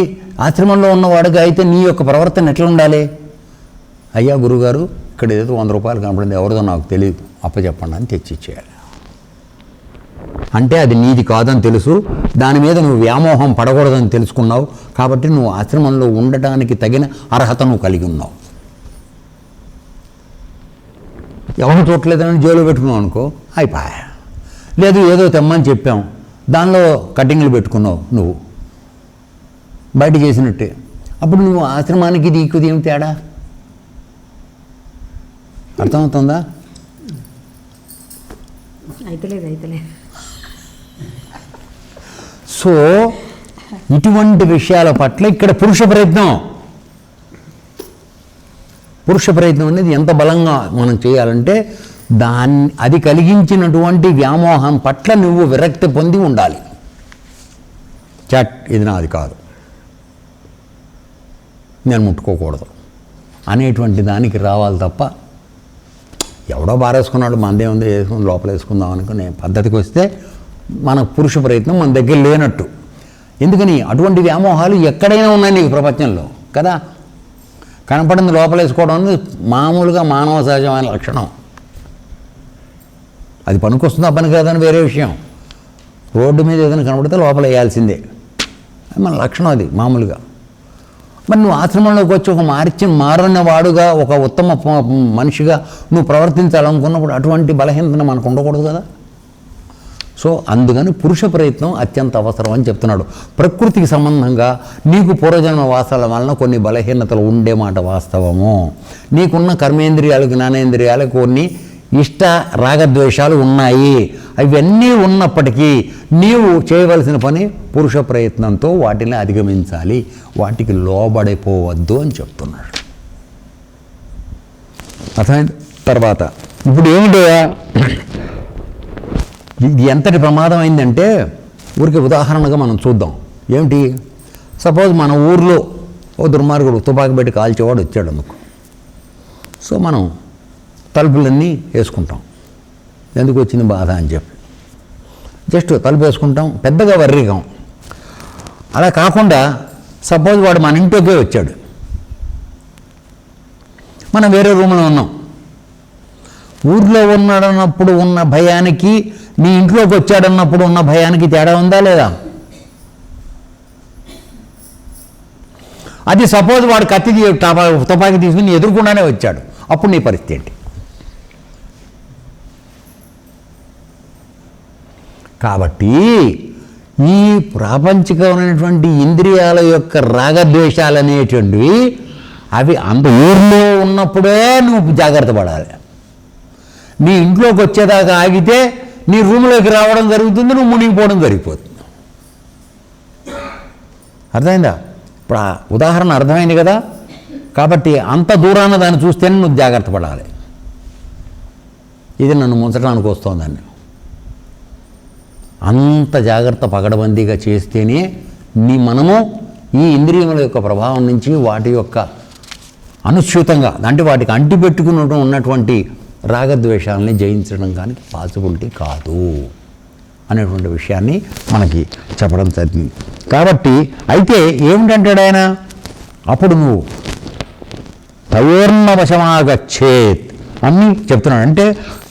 ఆశ్రమంలో ఉన్నవాడికి అయితే నీ యొక్క ప్రవర్తన ఎట్లా ఉండాలి? అయ్యా గురుగారు, ఇక్కడ ఏదో 100 రూపాయలు కనపడింది, ఎవరిదో నాకు తెలియదు, అప్పచెప్పండి అని తెచ్చిచ్చేయాలి. అంటే అది నీది కాదని తెలుసు, దాని మీద నువ్వు వ్యామోహం పడకూడదని తెలుసుకున్నావు, కాబట్టి నువ్వు ఆశ్రమంలో ఉండటానికి తగిన అర్హత నువ్వు కలిగి ఉన్నావు. ఎవరు చూడలేదని జోలో పెట్టుకున్నావు అనుకో, అయిపోయా. లేదు ఏదో తెమ్మని చెప్పాం, దానిలో కటింగ్లు పెట్టుకున్నావు, నువ్వు బయట చేసినట్టే. అప్పుడు నువ్వు ఆశ్రమానికి నీకు ఏం తేడా? అర్థమవుతుందా? అయితలేదు. సో ఇటువంటి విషయాల పట్ల ఇక్కడ పురుష ప్రయత్నం అనేది ఎంత బలంగా మనం చేయాలంటే, అది కలిగించినటువంటి వ్యామోహం పట్ల నువ్వు విరక్తి పొంది ఉండాలి. ఇది నాది కాదు, నేను ముట్టుకోకూడదు అనేటువంటి దానికి రావాలి తప్ప, ఎవడో బారేసుకున్నాడు మనదే ఉంది వేసుకుని లోపల వేసుకుందాం అనుకునే పద్ధతికి వస్తే మన పురుష ప్రయత్నం మన దగ్గర లేనట్టు. ఎందుకని? అటువంటి వ్యామోహాలు ఎక్కడైనా ఉన్నాయి నీకు ప్రపంచంలో కదా. కనపడింది లోపల వేసుకోవడం అనేది మామూలుగా మానవ సహజమైన లక్షణం. అది పనికొస్తుందా పని కాదని వేరే విషయం. రోడ్డు మీద ఏదైనా కనపడితే లోపల వేయాల్సిందే, అది మన లక్షణం, అది మామూలుగా. మరి నువ్వు ఆశ్రమంలోకి వచ్చి ఒక మారినవాడుగా, ఒక ఉత్తమ మనిషిగా నువ్వు ప్రవర్తించాలనుకున్నప్పుడు అటువంటి బలహీనత మనకు ఉండకూడదు కదా. సో అందుకని పురుష ప్రయత్నం అత్యంత అవసరం అని చెప్తున్నాడు. ప్రకృతికి సంబంధంగా నీకు పూర్వజన్మ వాసాల వలన కొన్ని బలహీనతలు ఉండే మాట వాస్తవము. నీకున్న కర్మేంద్రియాలు జ్ఞానేంద్రియాలు కొన్ని ఇష్ట రాగద్వేషాలు ఉన్నాయి. అవన్నీ ఉన్నప్పటికీ నీవు చేయవలసిన పని పురుష ప్రయత్నంతో వాటిని అధిగమించాలి, వాటికి లోబడిపోవద్దు అని చెప్తున్నాడు. అర్థమైంది? తర్వాత ఇప్పుడు ఏమిటో ఇది ఎంతటి ప్రమాదం అయిందంటే, ఊరికి ఉదాహరణగా మనం చూద్దాం. ఏమిటి? సపోజ్ మన ఊర్లో ఓ దుర్మార్గుడు తుపాకీ పెట్టి కాల్చేవాడు వచ్చాడు అందుకు. సో మనం తలుపులన్నీ వేసుకుంటాం, ఎందుకు వచ్చింది బాధ అని చెప్పి జస్ట్ తలుపు వేసుకుంటాం, పెద్దగా వర్రిగాం. అలా కాకుండా సపోజ్ వాడు మన ఇంట్లోకే వచ్చాడు, మనం వేరే రూమ్లో ఉన్నాం. ఊర్లో ఉన్నాడన్నప్పుడు ఉన్న భయానికి నీ ఇంట్లోకి వచ్చాడన్నప్పుడు ఉన్న భయానికి తేడా ఉందా లేదా? అది సపోజ్ వాడు కత్తి తుపాకీ తీసుకుని ఎదురుకుండానే వచ్చాడు, అప్పుడు నీ పరిస్థితి ఏంటి? కాబట్టి ఈ ప్రాపంచికమైనటువంటి ఇంద్రియాల యొక్క రాగద్వేషాలు అనేటువంటివి అవి ఊర్లో ఉన్నప్పుడే నువ్వు జాగ్రత్త పడాలి. నీ ఇంట్లోకి వచ్చేదాకా ఆగితే నీ రూమ్లోకి రావడం జరుగుతుంది, నువ్వు మునిగిపోవడం జరిగిపోతుంది. అర్థమైందా? ఇప్పుడు ఆ ఉదాహరణ అర్థమైంది కదా. కాబట్టి అంత దూరాన దాన్ని చూస్తేనే నువ్వు జాగ్రత్త పడాలి. ఇది నన్ను ముంచడానికి వస్తోందండి. అంత జాగ్రత్త పగడబందీగా చేస్తేనే మనము ఈ ఇంద్రియముల యొక్క ప్రభావం నుంచి వాటి యొక్క అనుస్యూతంగా అంటే వాటికి అంటిపెట్టుకుని ఉన్నటువంటి రాగద్వేషాలని జయించడం కానీ పాసిబిలిటీ కాదు అనేటువంటి విషయాన్ని మనకి చెప్పడం జరిగింది. కాబట్టి అయితే ఏమిటంటాడు ఆయన, అప్పుడు నువ్వు తయోర్ణవశమాగచ్చేత్ అన్నీ చెప్తున్నాడు. అంటే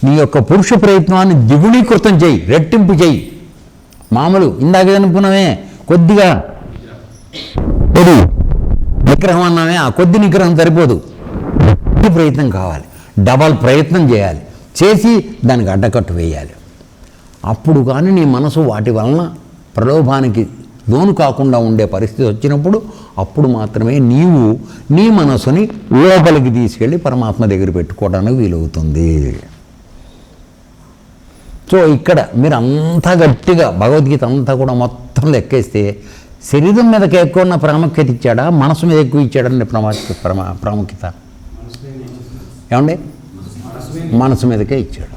నీ యొక్క పురుష ప్రయత్నాన్ని ద్విగుణీకృతం చేయి, రెట్టింపు చేయి. మామూలు ఇందాక అనుకున్నామే కొద్దిగా నిగ్రహం అన్నామే, ఆ కొద్ది నిగ్రహం సరిపోదు, గట్టి ప్రయత్నం కావాలి, డబల్ ప్రయత్నం చేయాలి, చేసి దానికి అడ్డకట్టు వేయాలి. అప్పుడు కానీ నీ మనసు వాటి వలన ప్రలోభానికి లోను కాకుండా ఉండే పరిస్థితి వచ్చినప్పుడు అప్పుడు మాత్రమే నీవు నీ మనసుని లోపలికి తీసుకెళ్ళి పరమాత్మ దగ్గర పెట్టుకోవడానికి వీలవుతుంది. సో ఇక్కడ మీరు అంతా గట్టిగా భగవద్గీత అంతా కూడా మొత్తం లెక్కేస్తే శరీరం మీదకి ఎక్కువ ప్రాముఖ్యత ఇచ్చాడా, మనసు మీద ఎక్కువ ఇచ్చాడని ప్రాముఖ్యత ఏమండి? మనసు మీదకే ఇచ్చాడు.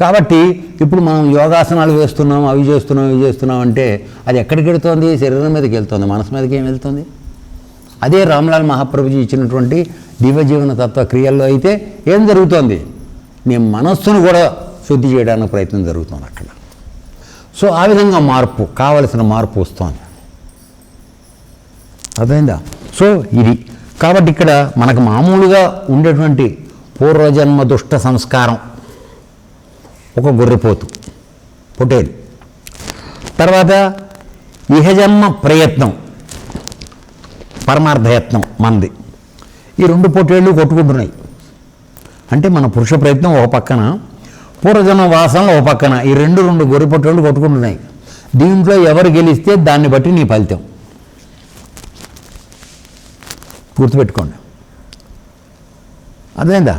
కాబట్టి ఇప్పుడు మనం యోగాసనాలు వేస్తున్నాం, అవి చేస్తున్నాం అంటే అది ఎక్కడికి వెళుతుంది? శరీరం మీదకి వెళ్తుంది, మనసు మీదకి ఏం వెళ్తుంది? అదే రామ్లాల్ మహాప్రభుజీ ఇచ్చినటువంటి దివ్యజీవన తత్వ క్రియల్లో అయితే ఏం జరుగుతుంది? నీ మనస్సును కూడా శుద్ధి చేయడానికి ప్రయత్నం జరుగుతుంది అక్కడ. సో ఆ విధంగా మార్పు, కావలసిన మార్పు వస్తుంది. అర్థమైందా? సో ఇది కాబట్టి ఇక్కడ మనకు మామూలుగా ఉండేటువంటి పూర్వజన్మ దుష్ట సంస్కారం ఒక గొర్రెపోతు పొటేలు, తర్వాత ఇహజన్మ ప్రయత్నం పరమార్థయత్నం మనది. ఈ రెండు పొటేళ్ళు కొట్టుకుంటున్నాయి. అంటే మన పురుష ప్రయత్నం ఒక పక్కన, పూర్వజన్మ వాసనలు ఒక పక్కన, ఈ రెండు గొర్రె పొట్టేళ్ళు కొట్టుకుంటున్నాయి. దీంట్లో ఎవరు గెలిస్తే దాన్ని బట్టి నీ ఫలితం. గుర్తుపెట్టుకోండి. అదేందా?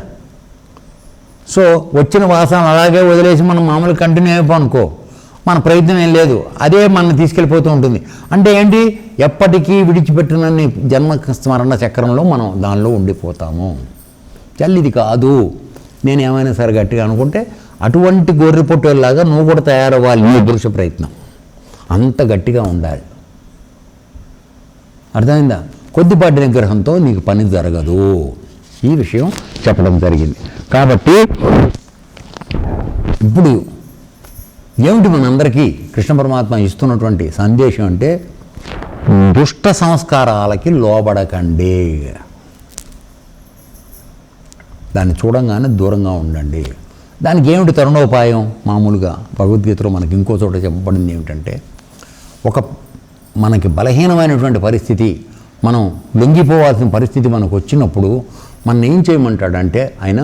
సో వచ్చిన వాసన అలాగే వదిలేసి మనం మామూలు కంటిన్యూ అయిపోనుకో, మన ప్రయత్నం ఏం లేదు, అదే మనల్ని తీసుకెళ్ళిపోతూ ఉంటుంది. అంటే ఏంటి? ఎప్పటికీ విడిచిపెట్టినన్ని జన్మ స్మరణ చక్రంలో మనం దానిలో ఉండిపోతాము. చల్లిది కాదు. నేను ఏమైనా సరే గట్టిగా అనుకుంటే అటువంటి గొర్రె పొట్టేలాగా నువ్వు కూడా తయారవ్వాలి. నీ పురుష ప్రయత్నం అంత గట్టిగా ఉండాలి. అర్థమైందా? కొద్దిపాటి నిగ్రహంతో నీకు పని జరగదు. ఈ విషయం చెప్పడం జరిగింది. కాబట్టి ఇప్పుడు ఏమిటి మనందరికీ కృష్ణ పరమాత్మ ఇస్తున్నటువంటి సందేశం అంటే, దుష్ట సంస్కారాలకి లోబడకండి, దాన్ని చూడంగానే దూరంగా ఉండండి. దానికి ఏమిటి తరుణోపాయం? మామూలుగా భగవద్గీతలో మనకి ఇంకో చోట చెప్పబడింది ఏమిటంటే, మనకి బలహీనమైనటువంటి పరిస్థితి, మనం లొంగిపోవాల్సిన పరిస్థితి మనకు వచ్చినప్పుడు మనం ఏం చేయమంటాడంటే, ఆయన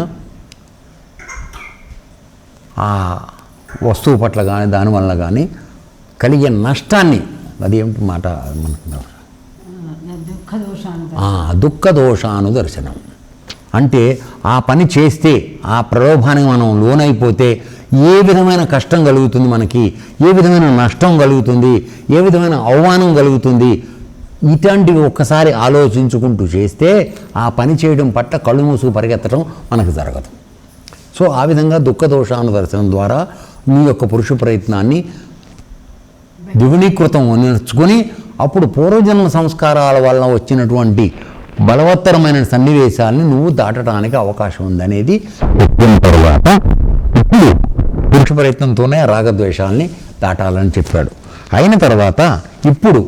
ఆ వస్తువు పట్ల కానీ దానివల్ల కానీ కలిగే నష్టాన్ని, అదేమిటి మాట మనకు దుఃఖ దోషానుదర్శనం. అంటే ఆ పని చేస్తే, ఆ ప్రలోభానికి మనం లోనైపోతే ఏ విధమైన కష్టం కలుగుతుంది మనకి, ఏ విధమైన నష్టం కలుగుతుంది, ఏ విధమైన అవమానం కలుగుతుంది, ఇట్లాంటివి ఒక్కసారి ఆలోచించుకుంటూ చేస్తే ఆ పని చేయడం పట్ల కళ్ళు మూసుకు పరిగెత్తడం మనకు జరగదు. సో ఆ విధంగా దుఃఖ దోషానుదర్శనం ద్వారా నీ యొక్క పురుష ప్రయత్నాన్ని ద్విగుణీకృతం నేర్చుకుని అప్పుడు పూర్వజన్మ సంస్కారాల వలన వచ్చినటువంటి బలవత్తరమైన సన్నివేశాలని నువ్వు దాటడానికి అవకాశం ఉందనేది చెప్పిన తర్వాత ఇప్పుడు పురుష ప్రయత్నంతోనే రాగద్వేషాలని దాటాలని చెప్పాడు. అయిన తర్వాత ఇప్పుడు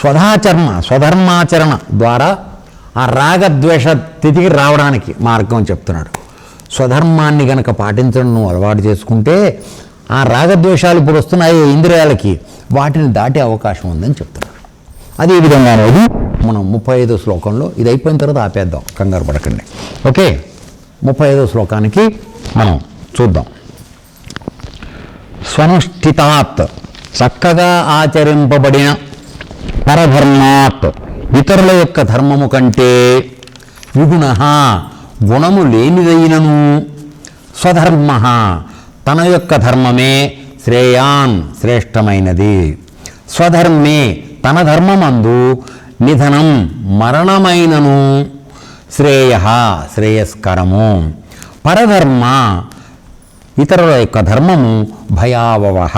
స్వధర్మాచరణ ద్వారా ఆ రాగద్వేష స్థితికి రావడానికి మార్గం చెప్తున్నాడు. స్వధర్మాన్ని గనక పాటించడం నువ్వు అలవాటు చేసుకుంటే ఆ రాగద్వేషాలు ఇప్పుడు వస్తున్నాయి ఇంద్రియాలకి, వాటిని దాటే అవకాశం ఉందని చెప్తున్నాడు. అదే విధంగా అనేది మనం 35వ శ్లోకంలో, ఇది అయిపోయిన తర్వాత ఆపేద్దాం, కంగారు పడకండి. ఓకే, 35వ శ్లోకానికి మనం చూద్దాం. స్వనుష్ఠితాత్, చక్కగా ఆచరింపబడిన పరధర్మాత్, ఇతరుల యొక్క ధర్మము కంటే విగుణ, గుణము లేనిదైనను, స్వధర్మ, తన యొక్క ధర్మమే శ్రేయాన్, శ్రేష్టమైనది, స్వధర్మే, తన ధర్మమందు నిధనం, మరణమైనను, శ్రేయ, శ్రేయస్కరము, పరధర్మ, ఇతరుల యొక్క ధర్మము భయావహ,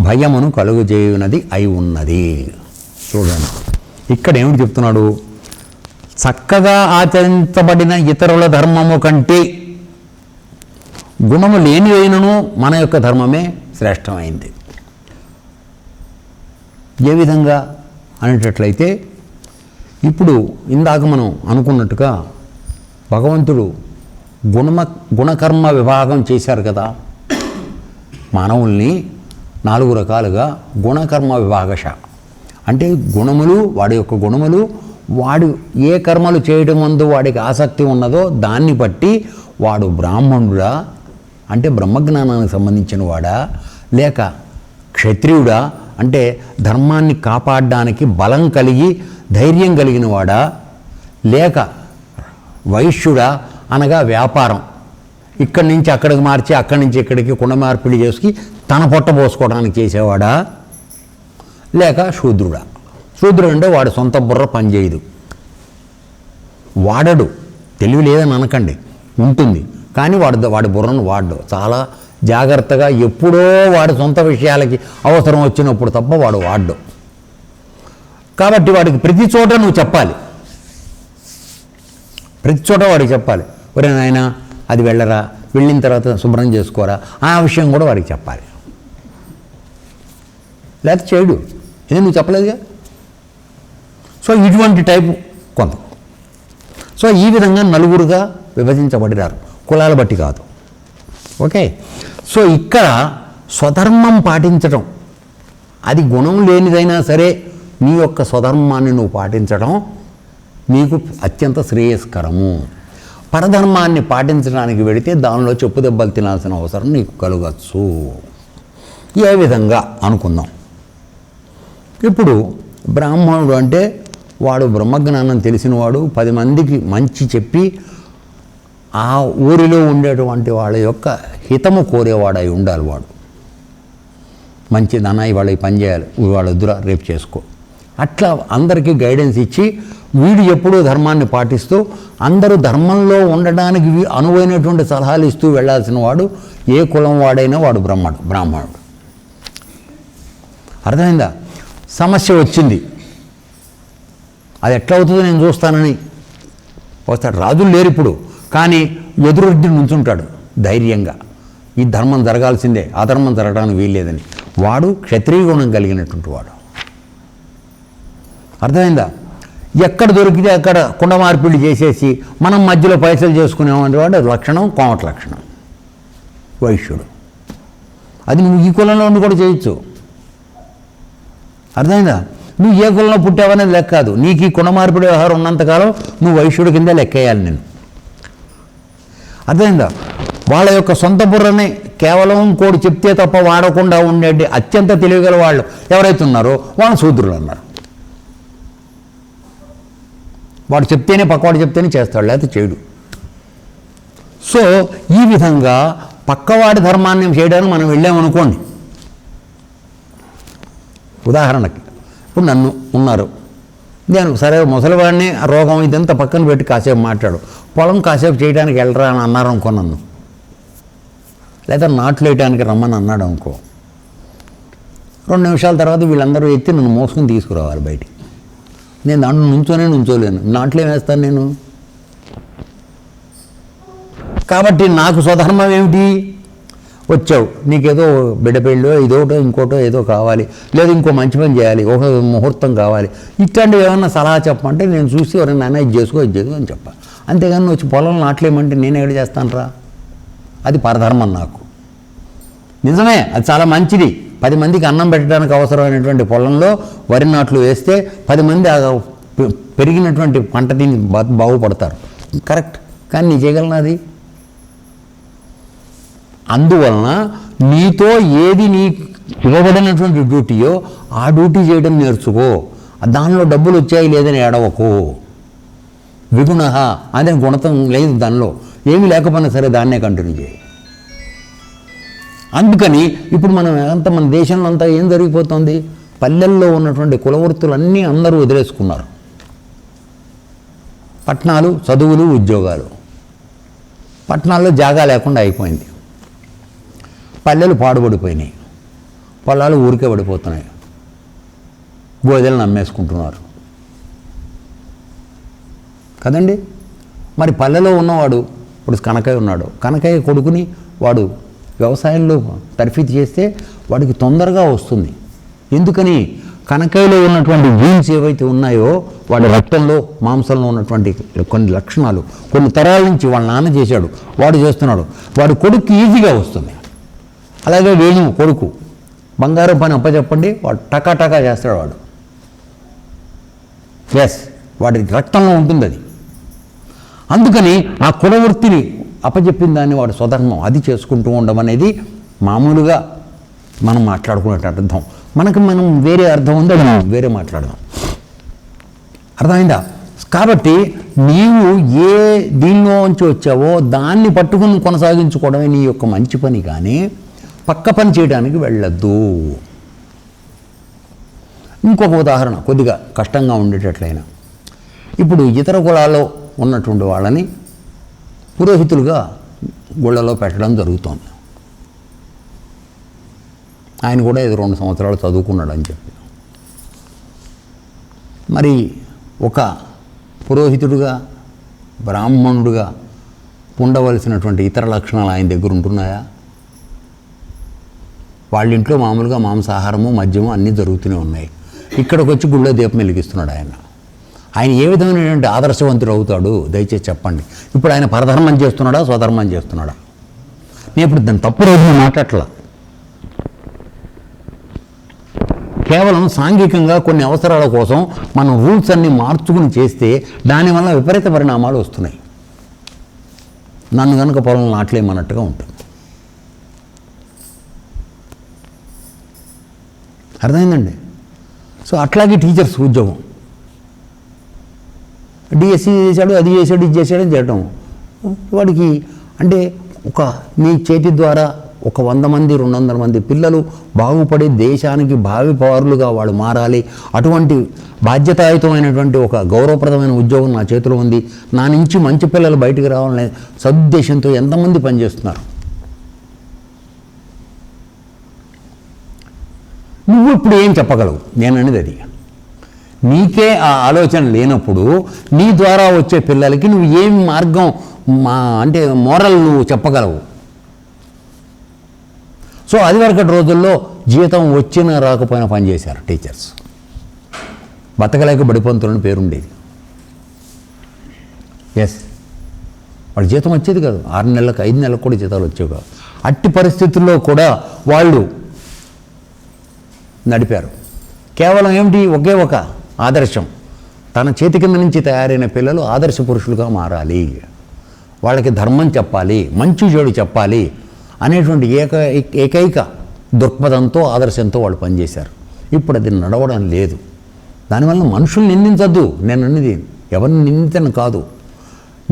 భయమును కలుగజేయునది అయి ఉన్నది. చూడండి ఇక్కడ ఏమిటి చెప్తున్నాడు? చక్కగా ఆచరించబడిన ఇతరుల ధర్మము కంటే గుణము లేనివైనను మన యొక్క ధర్మమే శ్రేష్టమైంది. ఏ విధంగా అనేటట్లయితే ఇప్పుడు ఇందాక మనం అనుకున్నట్టుగా భగవంతుడు గుణకర్మ విభాగం చేశారు కదా. మానవుల్ని 4 రకాలుగా గుణకర్మ విభాగశ అంటే గుణములు, వాడి యొక్క గుణములు, వాడు ఏ కర్మలు చేయడం ముందు వాడికి ఆసక్తి ఉన్నదో దాన్ని బట్టి వాడు బ్రాహ్మణుడా అంటే బ్రహ్మజ్ఞానానికి సంబంధించిన వాడా, లేక క్షత్రియుడా అంటే ధర్మాన్ని కాపాడడానికి బలం కలిగి ధైర్యం కలిగిన వాడా, లేక వైశ్యుడా అనగా వ్యాపారం ఇక్కడి నుంచి అక్కడికి మార్చి అక్కడి నుంచి ఇక్కడికి కుండ మార్పిడి చేసి తన పొట్ట పోసుకోవడానికి చేసేవాడా, లేక శూద్రుడా. శూద్రుడు అంటే వాడు సొంత బుర్ర పనిచేయదు, వాడడు, తెలివి లేదని అనకండి, ఉంటుంది కానీ వాడి బుర్రను వాడు చాలా జాగ్రత్తగా ఎప్పుడో వాడి సొంత విషయాలకి అవసరం వచ్చినప్పుడు తప్ప వాడు వాడ్డు. కాబట్టి వాడికి ప్రతి చోట నువ్వు చెప్పాలి, ప్రతి చోట వాడికి చెప్పాలి, ఒరే నాయనా అది వెళ్ళరా, వెళ్ళిన తర్వాత శుభ్రం చేసుకోరా, ఆ విషయం కూడా వాడికి చెప్పాలి. లేకపోతే చేయడు, ఇది నువ్వు చెప్పలేదుగా. సో ఇటువంటి టైపు కొంత. సో ఈ విధంగా నలుగురుగా విభజించబడినారు, కులాల బట్టి కాదు. ఓకే. సో ఇక్కడ స్వధర్మం పాటించడం, అది గుణం లేనిదైనా సరే నీ యొక్క స్వధర్మాన్ని నువ్వు పాటించడం నీకు అత్యంత శ్రేయస్కరము. పరధర్మాన్ని పాటించడానికి వెళితే దానిలో చెప్పు దెబ్బలు తినాల్సిన అవసరం నీకు కలగచ్చు. ఏ విధంగా అనుకుందాం. ఇప్పుడు బ్రాహ్మణుడు అంటే వాడు బ్రహ్మజ్ఞానం తెలిసినవాడు, 10 మందికి మంచి చెప్పి ఆ ఊరిలో ఉండేటువంటి వాళ్ళ యొక్క హితము కోరేవాడై ఉండాలి. వాడు మంచి నాన్న ఇవాళ ఈ పని చేయాలి, ఇవాళ వద్దురా రేపు చేసుకో, అట్లా అందరికీ గైడెన్స్ ఇచ్చి వీడు ఎప్పుడూ ధర్మాన్ని పాటిస్తూ అందరూ ధర్మంలో ఉండడానికి అనువైనటువంటి సలహాలు ఇస్తూ వెళ్ళాల్సిన వాడు. ఏ కులం వాడైనా వాడు బ్రాహ్మణుడు. అర్థమైందా? సమస్య వచ్చింది, అది ఎట్లా అవుతుందో నేను చూస్తానని వస్తాడు. రాజులు లేరు ఇప్పుడు, కానీ ఎదురొడ్డి నుంచుంటాడు ధైర్యంగా, ఈ ధర్మం జరగాల్సిందే, ఆ ధర్మం జరగడానికి వీల్లేదని. వాడు క్షత్రియ గుణం కలిగినటువంటి వాడు. అర్థమైందా? ఎక్కడ దొరికితే అక్కడ కుండ మార్పిడి చేసేసి మనం మధ్యలో పైసలు చేసుకునేవాడి వాడు లక్షణం, కోమట లక్షణం, వైశ్యుడు. అది నువ్వు ఈ కులంలో ఉండి కూడా చేయొచ్చు. అర్థమైందా? నువ్వు ఏ కులంలో పుట్టావనేది లెక్క కాదు, నీకు ఈ కుండ మార్పిడి వ్యవహారం ఉన్నంతకాలం నువ్వు వైశ్యుడి కింద లెక్కేయాలి నేను. అర్థమైందా? వాళ్ళ యొక్క సొంత బుర్రని కేవలం ఇంకోటి చెప్తే తప్ప వాడకుండా ఉండేది అత్యంత తెలివిగల వాళ్ళు ఎవరైతే ఉన్నారో వాళ్ళు శూద్రులు అన్నారు. వాడు చెప్తేనే పక్కవాడు చెప్తేనే చేస్తాడు, లేకపోతే చేయడు. సో ఈ విధంగా పక్కవాడి ధర్మాన్ని చేయడానికి మనం వెళ్ళామనుకోండి. ఉదాహరణకి ఇప్పుడు నన్ను ఉన్నారు, నేను సరే ముసలివాడిని రోగం ఇదంతా పక్కన పెట్టి కాసేపు మాట్లాడు, పొలం కాసేపు చేయడానికి వెళ్ళరా అని అన్నారు అనుకో నన్ను, లేదా నాట్లు వేయడానికి రమ్మని అన్నాడు అనుకో, 2 నిమిషాల తర్వాత వీళ్ళందరూ ఎత్తి నన్ను మోసుకుని తీసుకురావాలి బయటికి. నేను దాంట్లో నుంచోలేను, నాట్లేం వేస్తాను నేను. కాబట్టి నాకు స్వధర్మం ఏమిటి? వచ్చావు, నీకేదో బిడ్డ పెళ్ళో ఇదోటో ఇంకోటో ఏదో కావాలి, లేదా ఇంకో మంచి పని చేయాలి, ఒక ముహూర్తం కావాలి, ఇట్లాంటివి ఏమన్నా సలహా చెప్పమంటే నేను చూసి ఎవరైనా నాన్న ఇది చేసుకో అని చెప్పాలి. అంతేగాని వచ్చి పొలం నాట్లేమంటే నేను ఎక్కడ చేస్తాను రా? అది పరధర్మం నాకు. నిజమే, అది చాలా మంచిది. 10 మందికి అన్నం పెట్టడానికి అవసరమైనటువంటి పొలంలో వరి నాట్లు వేస్తే 10 మంది పెరిగినటువంటి పంట తిని బాగుపడతారు. కరెక్ట్. కానీ నీ చేయగలనా? అందువలన నీతో ఏది నీ ఇవ్వబడినటువంటి డ్యూటీయో ఆ డ్యూటీ చేయడం నేర్చుకో. దానిలో డబ్బులు వచ్చాయి లేదని ఏడవకు. విగుణ అదే గుణతం లేదు దానిలో, ఏమీ లేకపోయినా సరే దాన్నే కంటిన్యూ చేయి. అందుకని ఇప్పుడు మన దేశంలో అంతా ఏం జరిగిపోతుంది? పల్లెల్లో ఉన్నటువంటి కులవృత్తులన్నీ అందరూ వదిలేసుకున్నారు. పట్టణాలు, చదువులు, ఉద్యోగాలు. పట్టణాల్లో జాగా లేకుండా అయిపోయింది, పల్లెలు పాడుపడిపోయినాయి, పొలాలు ఊరికే పడిపోతున్నాయి, గోదెలను అమ్మేసుకుంటున్నారు కదండి. మరి పల్లెలో ఉన్నవాడు ఇప్పుడు కనకయ్య ఉన్నాడు, కనకయ్య కొడుకుని వాడు వ్యవసాయంలో తర్ఫీదు చేస్తే వాడికి తొందరగా వస్తుంది. ఎందుకని కనకాయలో ఉన్నటువంటి జీన్స్ ఏవైతే ఉన్నాయో వాడి రక్తంలో మాంసంలో ఉన్నటువంటి కొన్ని లక్షణాలు కొన్ని తరాల నుంచి వాళ్ళ నాన్న చేశాడు, వాడు చేస్తున్నాడు, వాడి కొడుకు ఈజీగా వస్తుంది. అలాగే వేణు కొడుకు బంగారం పని అప్పచెప్పండి, వాడు టకా చేస్తాడు వాడు. ఎస్, వాడి రక్తంలో ఉంటుంది అది. అందుకని ఆ కులవృత్తిని అప్పచెప్పిన దాన్ని వాడు స్వధర్మం అది చేసుకుంటూ ఉండడం అనేది మామూలుగా మనం మాట్లాడుకునే అర్థం. మనం వేరే అర్థం ఉందో మనం వేరే మాట్లాడదాం. అర్థమైందా? కాబట్టి నీవు ఏ దీనిలోంచి వచ్చావో దాన్ని పట్టుకుని కొనసాగించుకోవడమే నీ యొక్క మంచి పని, కానీ పక్క పని చేయడానికి వెళ్ళొద్దు. ఇంకొక ఉదాహరణ కొద్దిగా కష్టంగా ఉండేటట్లయినా, ఇప్పుడు ఇతర కులాల్లో ఉన్నటువంటి వాళ్ళని పురోహితులుగా గుళ్ళలో పెట్టడం జరుగుతోంది. ఆయన కూడా ఏదో 2 సంవత్సరాలు చదువుకున్నాడు అని చెప్పి, మరి ఒక పురోహితుడుగా బ్రాహ్మణుడుగా ఉండవలసినటువంటి ఇతర లక్షణాలు ఆయన దగ్గర ఉంటున్నాయా? వాళ్ళ ఇంట్లో మామూలుగా మాంసాహారము మద్యము అన్నీ జరుగుతూనే ఉన్నాయి. ఇక్కడికి వచ్చి గుళ్ళో దీపం వెలిగిస్తున్నాడు ఆయన. ఆయన ఏ విధమైనటువంటి ఆదర్శవంతుడు అవుతాడు? దయచేసి చెప్పండి. ఇప్పుడు ఆయన పరధర్మం చేస్తున్నాడా, స్వధర్మం చేస్తున్నాడా? నేను ఇప్పుడు దాన్ని తప్పు రోజున మాట్లాడట్లా. కేవలం సాంఘికంగా కొన్ని అవసరాల కోసం మనం రూల్స్ అన్నీ మార్చుకుని చేస్తే దానివల్ల విపరీత పరిణామాలు వస్తున్నాయి. నన్ను కనుక పొలం నాట్లేమన్నట్టుగా ఉంటుంది. అర్థమైందండి? సో అట్లాగే టీచర్స్ ఉద్యోగం డిఎస్సి చేశాడు, అది చేశాడు, ఇది చేశాడని చేయటం వాడికి అంటే నీ చేతి ద్వారా 100 మంది 200 మంది పిల్లలు బాగుపడి దేశానికి భావి పౌరులుగా వాళ్ళు మారాలి, అటువంటి బాధ్యతాయుతమైనటువంటి ఒక గౌరవప్రదమైన ఉద్యోగం నా చేతిలో ఉంది, నా నుంచి మంచి పిల్లలు బయటికి రావాలనే సదుద్దేశంతో ఎంతమంది పనిచేస్తున్నారు. నువ్వు ఇప్పుడు ఏం చెప్పగలవు? నేను అనేది అది. నీకే ఆ ఆలోచన లేనప్పుడు నీ ద్వారా వచ్చే పిల్లలకి నువ్వు ఏం మార్గం అంటే మోరల్ నువ్వు చెప్పగలవు? సో అది వరకటి రోజుల్లో జీతం వచ్చినా రాకపోయినా పనిచేశారు టీచర్స్. బతకలేక బడిపంతులని పేరుండేది. ఎస్, వాడి జీతం వచ్చేది కాదు, 6 నెలలకు 5 నెలలకు కూడా జీతాలు వచ్చేవి కాదు. అట్టి పరిస్థితుల్లో కూడా వాళ్ళు నడిపారు. కేవలం ఏమిటి? ఒకే ఒక ఆదర్శం, తన చేతి కింద నుంచి తయారైన పిల్లలు ఆదర్శ పురుషులుగా మారాలి, వాళ్ళకి ధర్మం చెప్పాలి, మంచి చెడు చెప్పాలి అనేటువంటి ఏకైక దృక్పథంతో ఆదర్శంతో వాళ్ళు పనిచేశారు. ఇప్పుడు అది నడవడం లేదు. దానివల్ల మనుషులు నిందించద్దు. నేను అన్నది ఎవరిని నిందించను కాదు.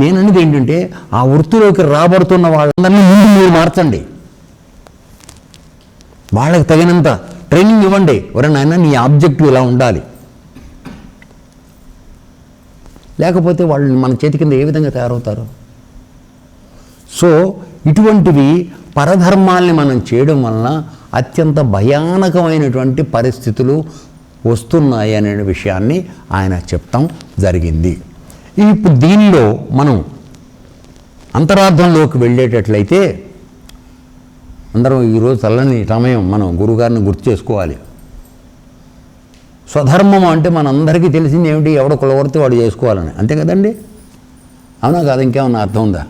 నేను అన్నది ఏంటంటే ఆ వృత్తిలోకి రాబడుతున్న వాళ్ళందరినీ ముందు మీరు మార్చండి, వాళ్ళకి తగినంత ట్రైనింగ్ ఇవ్వండి. ఎవరైనా నీ ఆబ్జెక్టివ్ ఇలా ఉండాలి, లేకపోతే వాళ్ళు మన చేతి కింద ఏ విధంగా తయారవుతారు? సో ఇటువంటివి పరధర్మాల్ని మనం చేయడం వలన అత్యంత భయానకమైనటువంటి పరిస్థితులు వస్తున్నాయి అనే విషయాన్ని ఆయన చెప్తాం జరిగింది. ఇప్పుడు దీనిలో మనం అంతరార్థంలోకి వెళ్ళేటట్లయితే అందరం ఈరోజు చల్లని సమయం మనం గురువుగారిని గుర్తు చేసుకోవాలి. స్వధర్మం అంటే మనందరికీ తెలిసింది ఏమిటి? ఎవడో కులవర్తి వాడు చేసుకోవాలని, అంతే కదండి? అవునా కాదు? ఇంకేమన్నా అర్థం ఉందా?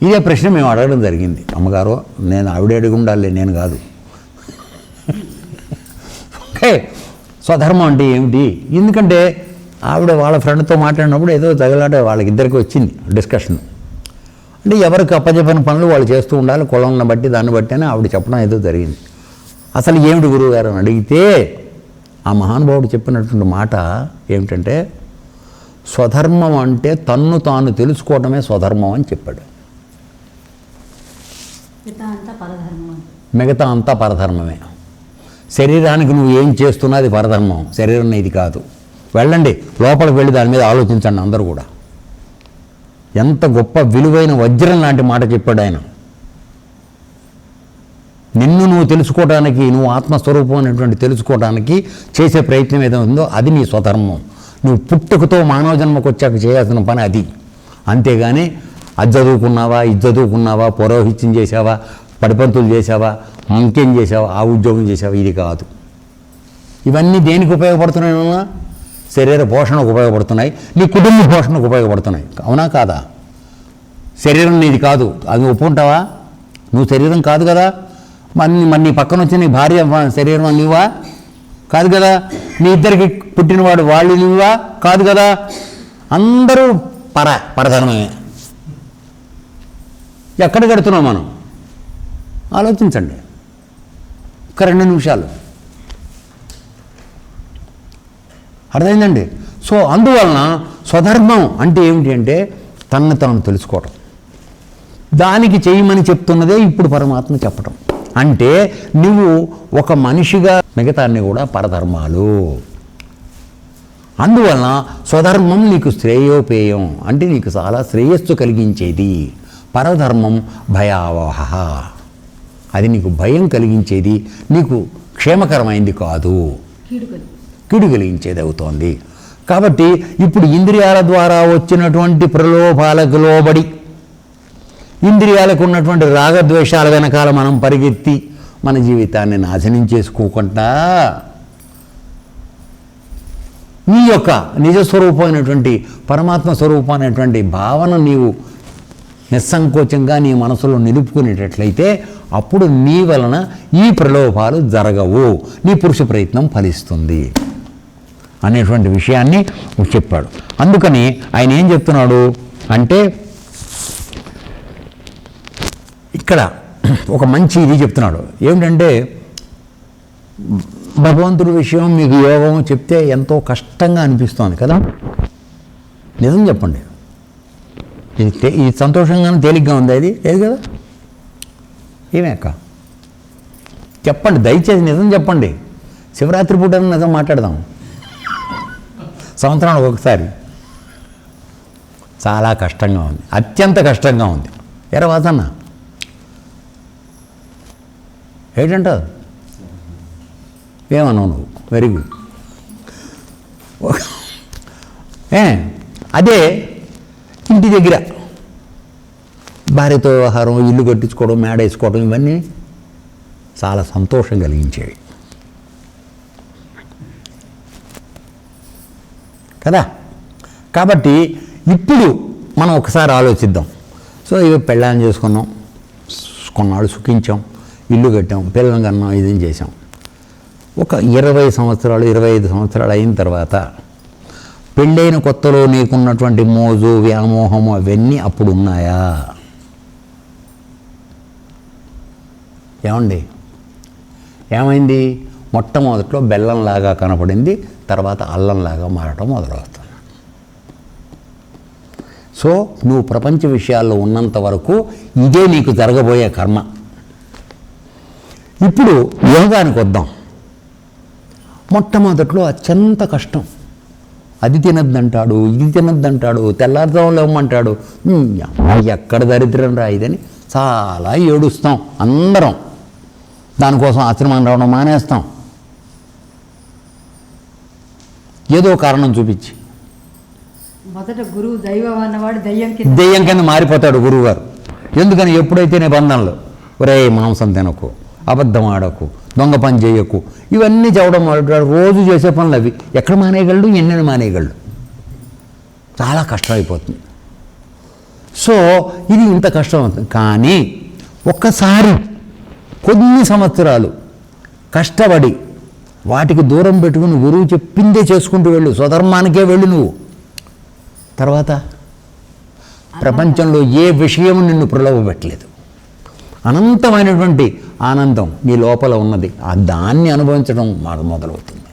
ఇదే ప్రశ్న మేము అడగడం జరిగింది. అమ్మగారు, నేను ఆవిడ అడిగి ఉండాలి, నేను కాదు. ఓకే, స్వధర్మం అంటే ఏమిటి? ఎందుకంటే ఆవిడ వాళ్ళ ఫ్రెండ్తో మాట్లాడినప్పుడు ఏదో తగలాట వాళ్ళకిద్దరికి వచ్చింది డిస్కషన్. అంటే ఎవరికి అప్పచెప్పని పనులు వాళ్ళు చేస్తూ ఉండాలి, కులంను బట్టి దాన్ని బట్టి అని ఆవిడ చెప్పడం ఏదో జరిగింది. అసలు ఏమిటి గురువు గారు అని అడిగితే ఆ మహానుభావుడు చెప్పినటువంటి మాట ఏమిటంటే, స్వధర్మం అంటే తన్ను తాను తెలుసుకోవడమే స్వధర్మం అని చెప్పాడు. మిగతా అంతా పరధర్మమే. శరీరానికి నువ్వు ఏం చేస్తున్నా అది పరధర్మం, శరీరం ఇది కాదు. వెళ్ళండి లోపలికి వెళ్ళి దాని మీద ఆలోచించండి అందరూ కూడా. ఎంత గొప్ప విలువైన వజ్రం లాంటి మాట చెప్పాడు ఆయన. నిన్ను నువ్వు తెలుసుకోవడానికి, నువ్వు ఆత్మస్వరూపం అనేటువంటి తెలుసుకోవడానికి చేసే ప్రయత్నం ఏదో ఉందో అది నీ స్వధర్మం. నువ్వు పుట్టుకతో మానవ జన్మకు వచ్చాక చేయాల్సిన పని అది. అంతేగాని అది చదువుకున్నావా, ఇది చదువుకున్నావా, పౌరోహిత్యం చేసావా, పడిపంతులు చేసావా, ఇంకేం చేసావా, ఆ ఉద్యోగం చేసావా, ఇది కాదు. ఇవన్నీ దేనికి ఉపయోగపడుతున్నాయన్నా? శరీర పోషణకు ఉపయోగపడుతున్నాయి, నీ కుటుంబ పోషణకు ఉపయోగపడుతున్నాయి. అవునా కాదా? శరీరం నీది కాదు, అది ఒప్పుకుంటావా? నువ్వు శరీరం కాదు కదా. మరి నీ పక్కన వచ్చి నీ భార్య శరీరం నువ్వా? కాదు కదా. నీ ఇద్దరికి పుట్టినవాడు వాళ్ళు నువ్వా? కాదు కదా. అందరూ పరధర్మమే. ఎక్కడ కడుతున్నాం మనం? ఆలోచించండి ఒక 2 నిమిషాలు. అర్థమైందండి? సో అందువలన స్వధర్మం అంటే ఏమిటి అంటే తనను తాను తెలుసుకోవటం. దానికి చేయమని చెప్తున్నదే ఇప్పుడు పరమాత్మ చెప్పటం. అంటే నువ్వు ఒక మనిషిగా మిగతాన్ని కూడా పరధర్మాలు. అందువలన స్వధర్మం నీకు శ్రేయోపేయం, అంటే నీకు చాలా శ్రేయస్సు కలిగించేది. పరధర్మం భయావహ, అది నీకు భయం కలిగించేది, నీకు క్షేమకరమైంది కాదు, కీడు కలిగించేది అవుతోంది. కాబట్టి ఇప్పుడు ఇంద్రియాల ద్వారా వచ్చినటువంటి ప్రలోభాలకు లోబడి, ఇంద్రియాలకు ఉన్నటువంటి రాగద్వేషాల వెనకాల మనం పరిగెత్తి మన జీవితాన్ని నాశనం చేసుకోకుండా నీ యొక్క నిజస్వరూపమైనటువంటి పరమాత్మ స్వరూపమైనటువంటి భావన నీవు నిస్సంకోచంగా నీ మనసులో నిలుపుకునేటట్లయితే అప్పుడు నీ వలన ఈ ప్రలోభాలు జరగవు, నీ పురుష ప్రయత్నం ఫలిస్తుంది అనేటువంటి విషయాన్ని చెప్పాడు. అందుకని ఆయన ఏం చెప్తున్నాడు అంటే ఇక్కడ ఒక మంచి ఇది చెప్తున్నాడు. ఏమిటంటే భగవంతుడి విషయం మీకు యోగం చెప్తే ఎంతో కష్టంగా అనిపిస్తోంది కదా. నిజం చెప్పండి, ఇది సంతోషంగానే తేలిగ్గా ఉంది, అది లేదు కదా. ఏమే అక్క చెప్పండి, దయచేసి నిజం చెప్పండి. శివరాత్రి పూట నిజం మాట్లాడదాం, సంవత్సరానికి ఒకసారి. చాలా కష్టంగా ఉంది, అత్యంత కష్టంగా ఉంది. వాసన్న ఏంటంటావు? ఏమన్నావు నువ్వు? Very good. అదే ఇంటి దగ్గర భార్యతో వ్యవహారం, ఇల్లు కట్టించుకోవడం, మేడ వేసుకోవడం, ఇవన్నీ చాలా సంతోషం కలిగించేవి కదా. కాబట్టి ఇప్పుడు మనం ఒకసారి ఆలోచిద్దాం. సో ఇవి పెళ్ళాన్ని చేసుకున్నాం, కొన్నాళ్ళు సుఖించాం, ఇల్లు కట్టాం, పిల్లలు కన్నాం, ఇదేం చేసాం. ఒక 20 సంవత్సరాలు 25 సంవత్సరాలు అయిన తర్వాత పెళ్ళైన కొత్తలో నీకున్నటువంటి మోజు, వ్యామోహము అవన్నీ అప్పుడు ఉన్నాయా? ఏమండి, ఏమైంది? మొట్టమొదట్లో బెల్లంలాగా కనపడింది, తర్వాత అల్లంలాగా మారటం మొదలవుతుంది. సో నువ్వు ప్రపంచ విషయాల్లో ఉన్నంత వరకు ఇదే నీకు జరగబోయే కర్మ. ఇప్పుడు యోగానికి వద్దాం. మొట్టమొదట్లో అత్యంత కష్టం. అది తినద్దంటాడు, ఇది తినద్దంటాడు, తెల్లారుజాములు ఇవ్వమంటాడు. ఎక్కడ దరిద్రం రా ఇదని చాలా ఏడుస్తాం అందరం. దానికోసం ఆశ్రమం రావడం మానేస్తాం, ఏదో కారణం చూపించి. మొదట గురువు దైవం అన్నవాడు దెయ్యం కింద మారిపోతాడు గురువుగారు. ఎందుకని? ఎప్పుడైతే నిబంధనలు, ఒరే మాంసం తినకు, అబద్ధం ఆడకు, దొంగ పని చేయకు, ఇవన్నీ చెప్పడం మొదలుపెట్టాడు. రోజు చేసే పనులు అవి. ఎక్కడ మానేయగలడు? ఎన్నెన్ని మానేయగలడు? చాలా కష్టం అయిపోతుంది. సో ఇది ఇంత కష్టం అవుతుంది. కానీ ఒక్కసారి కొన్ని సంవత్సరాలు కష్టపడి వాటికి దూరం పెట్టుకుని గురువు చెప్పిందే చేసుకుంటూ వెళ్ళు, స్వధర్మానికే వెళ్ళు నువ్వు. తర్వాత ప్రపంచంలో ఏ విషయం నిన్ను ప్రలోభపెట్టలేదు. అనంతమైనటువంటి ఆనందం నీ లోపల ఉన్నది, దాన్ని అనుభవించడం మొదలవుతుంది.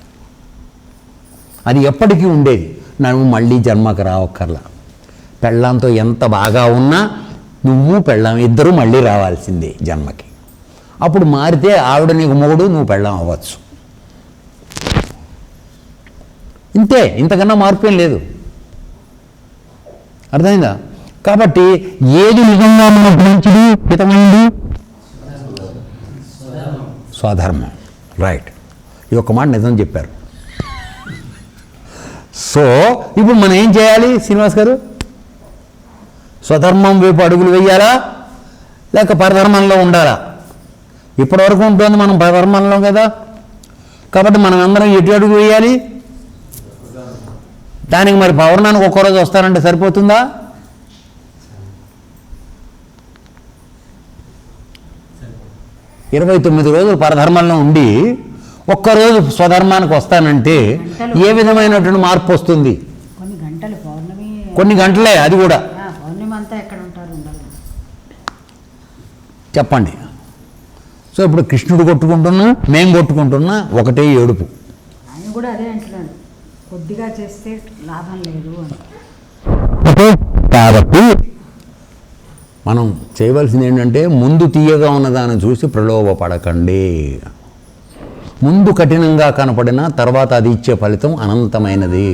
అది ఎప్పటికీ ఉండేది. నువ్వు మళ్ళీ జన్మకు రావక్కర్లా. పెళ్ళాంతో ఎంత బాగా ఉన్నా నువ్వు పెళ్ళాం ఇద్దరు మళ్ళీ రావాల్సిందే జన్మకి. అప్పుడు మారితే ఆవిడ నీకు మొగుడు, నువ్వు పెళ్ళాం అవ్వచ్చు. ఇంతే, ఇంతకన్నా మార్పు ఏం లేదు. అర్థమైందా? కాబట్టి ఏది నిజంగా మనకు మంచిది, హితమైంది? స్వధర్మం. రైట్, ఈ ఒక్క మాట నిజం చెప్పారు. సో ఇప్పుడు మనం ఏం చేయాలి శ్రీనివాస్ గారు? స్వధర్మం వైపు అడుగులు వేయాలా లేక పరధర్మంలో ఉండాలా? ఇప్పటివరకు ఉంటుంది మనం పరధర్మంలో కదా. కాబట్టి మనం అందరం ఎటు అడుగు వేయాలి? దానికి మరి పౌర్ణానికి ఒక్కరోజు వస్తారంటే సరిపోతుందా? ఇరవై 29 రోజులు పరధర్మంలో ఉండి ఒక్కరోజు స్వధర్మానికి వస్తానంటే ఏ విధమైనటువంటి మార్పు వస్తుంది? కొన్ని గంటలు పౌర్ణమి, కొన్ని గంటలే, అది కూడా. పౌర్ణమి అంతా ఎక్కడ ఉంటారు? ఉండరు. చెప్పండి. సో ఇప్పుడు కృష్ణుడు కొట్టుకుంటున్నా, మేము కొట్టుకుంటున్నా, ఒకటే ఏడుపు. ఆయన కూడా అదే అంటున్నాడు, కొద్దిగా చేస్తే లాభం లేదు అని. కాబట్టి మనం చేయవలసింది ఏంటంటే ముందు తీయగా ఉన్నదాన్ని చూసి ప్రలోభపడకండి. ముందు కఠినంగా కనపడినా తర్వాత అది ఇచ్చే ఫలితం అనంతమైనది.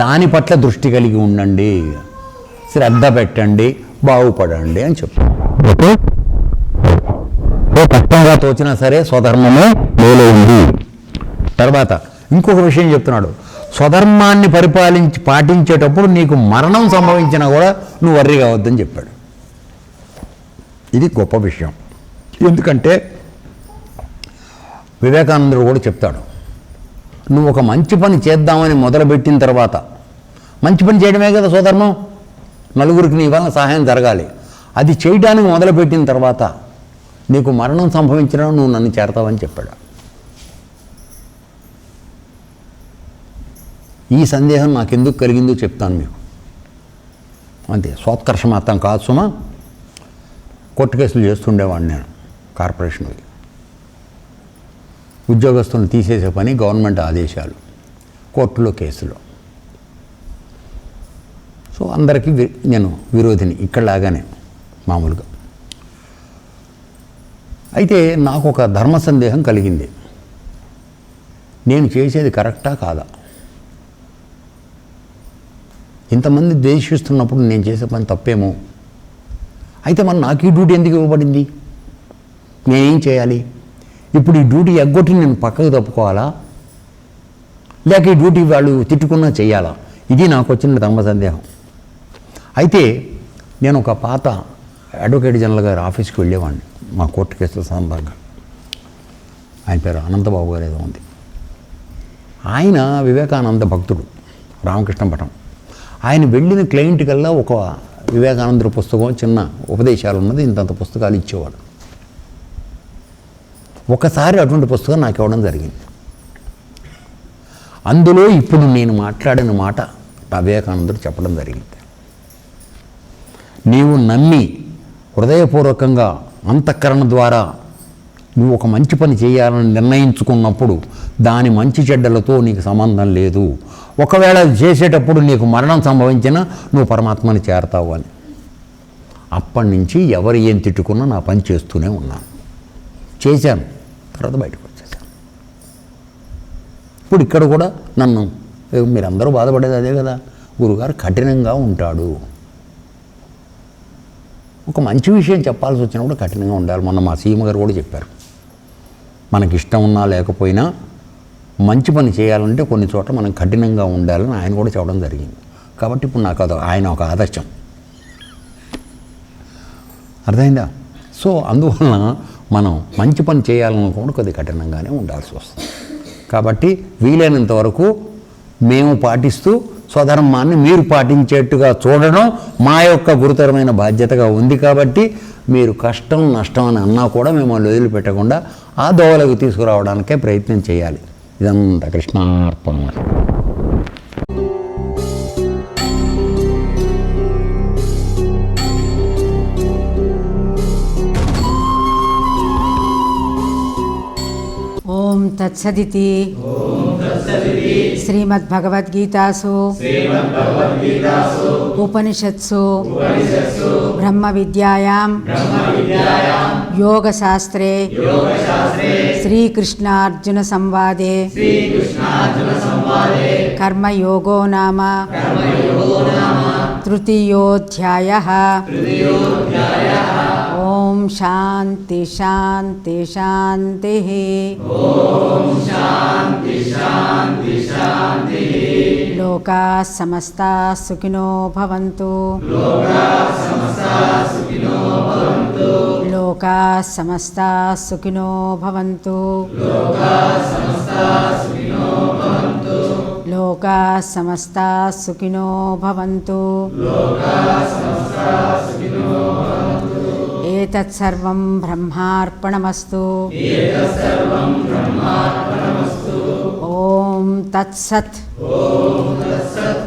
దాని పట్ల దృష్టి కలిగి ఉండండి, శ్రద్ధ పెట్టండి, బాగుపడండి అని చెప్పారు. ఓకే, కష్టంగా తోచినా సరే స్వధర్మమే మేలైంది. తర్వాత ఇంకొక విషయం చెప్తున్నాడు, స్వధర్మాన్ని పాటించేటప్పుడు నీకు మరణం సంభవించినా కూడా నువ్వు వర్రీ కావద్దని చెప్పాడు. ఇది గొప్ప విషయం. ఎందుకంటే వివేకానందుడు కూడా చెప్తాడు, నువ్వు ఒక మంచి పని చేద్దామని మొదలుపెట్టిన తర్వాత, మంచి పని చేయడమే కదా స్వధర్మం, నలుగురికి నీ వలన సహాయం జరగాలి, అది చేయడానికి మొదలుపెట్టిన తర్వాత నీకు మరణం సంభవించినా నువ్వు నన్ను చేరతావని చెప్పాడు. ఈ సందేహం నాకు ఎందుకు కలిగిందో చెప్తాను మీకు. అంతే, స్వోత్కర్ష మాత్రం కాదు సుమా. కోర్టు కేసులు చేస్తుండేవాడిని నేను కార్పొరేషన్కి. ఉద్యోగస్తులను తీసేసే పని గవర్నమెంట్ ఆదేశాలు, కోర్టులో కేసులు. సో అందరికీ నేను విరోధిని, ఇక్కడలాగానే మామూలుగా. అయితే నాకు ఒక ధర్మ సందేహం కలిగింది, నేను చేసేది కరెక్టా కాదా? ఇంతమంది ద్వేషిస్తున్నప్పుడు నేను చేసే పని తప్పేమో. అయితే మరి నాకు ఈ డ్యూటీ ఎందుకు ఇవ్వబడింది? నేనేం చేయాలి? ఇప్పుడు ఈ డ్యూటీ ఎగ్గొట్టి నేను పక్కకు తప్పుకోవాలా, లేక ఈ డ్యూటీ వాళ్ళు తిట్టుకున్నా చేయాలా? ఇది నాకు వచ్చిన ధర్మ సందేహం. అయితే నేను ఒక పాత అడ్వకేట్ జనరల్ గారి ఆఫీస్కి వెళ్ళేవాడిని మా కోర్టు కేసుల సందర్భంగా. ఆయన పేరు అనంతబాబు గారు ఏదో ఉంది. ఆయన వివేకానంద భక్తుడు, రామకృష్ణ మఠం. ఆయన వెళ్ళిన క్లయింట్ కల్లా ఒక వివేకానందుడి పుస్తకం, చిన్న ఉపదేశాలు ఉన్నది, ఇంతంత పుస్తకాలు ఇచ్చేవాడు. ఒకసారి అటువంటి పుస్తకం నాకు ఇవ్వడం జరిగింది. అందులో ఇప్పుడు నేను మాట్లాడిన మాట వివేకానందుడు చెప్పడం జరిగింది. నీవు నమ్మి హృదయపూర్వకంగా అంతఃకరణ ద్వారా నువ్వు ఒక మంచి పని చేయాలని నిర్ణయించుకున్నప్పుడు దాని మంచి చెడ్డలతో నీకు సంబంధం లేదు. ఒకవేళ అది చేసేటప్పుడు నీకు మరణం సంభవించినా నువ్వు పరమాత్మని చేరతావు అని. అప్పటి నుంచి ఎవరు ఏం తిట్టుకున్నా నా పని చేస్తూనే ఉన్నాను, చేశాను, తర్వాత బయటకు వచ్చేసాను. ఇప్పుడు ఇక్కడ కూడా నన్ను మీరందరూ బాధపడేది అదే కదా, గురుగారు కఠినంగా ఉంటాడు. ఒక మంచి విషయం చెప్పాల్సి వచ్చినప్పుడు కఠినంగా ఉండాలి. మొన్న మా సీఎం గారు కూడా చెప్పారు, మనకి ఇష్టం ఉన్నా లేకపోయినా మంచి పని చేయాలంటే కొన్ని చోట్ల మనం కఠినంగా ఉండాలని ఆయన కూడా చెప్పడం జరిగింది. కాబట్టి ఇప్పుడు నాకు అది ఆయన ఒక ఆదర్శం. అర్థమైందా? సో అందువలన మనం మంచి పని చేయాలనుకుంటే కొద్దిగా కఠినంగానే ఉండాల్సి వస్తుంది. కాబట్టి వీలైనంత వరకు మేము పాటిస్తూ స్వధర్మాన్ని మీరు పాటించేట్టుగా చూడడం మా యొక్క గురుతరమైన బాధ్యతగా ఉంది. కాబట్టి మీరు కష్టం నష్టం అని అన్నా కూడా మిమ్మల్ని వదిలిపెట్టకుండా ఆ దోవలకు తీసుకురావడానికే ప్రయత్నం చేయాలి. ఇదంతా కృష్ణార్పణ. ఓం తత్సదితి. శ్రీమద్భగవద్గీతాసు ఉపనిషత్సు బ్రహ్మ విద్యాయాం యోగశాస్త్రే శ్రీకృష్ణార్జున సంవాదే కర్మయోగో నామ తృతీయోధ్యాయః. ఓం ఓం శాంతి శాంతి శాంతి. లోకా సమస్తా సుఖినో భవంతు. లోకా సమస్తా సుఖినో భవంతు. లోకా సమస్తా సుఖినో భవంతు. ఏతత్ సర్వం బ్రహ్మార్పణమస్తు. ఓం తత్సత్.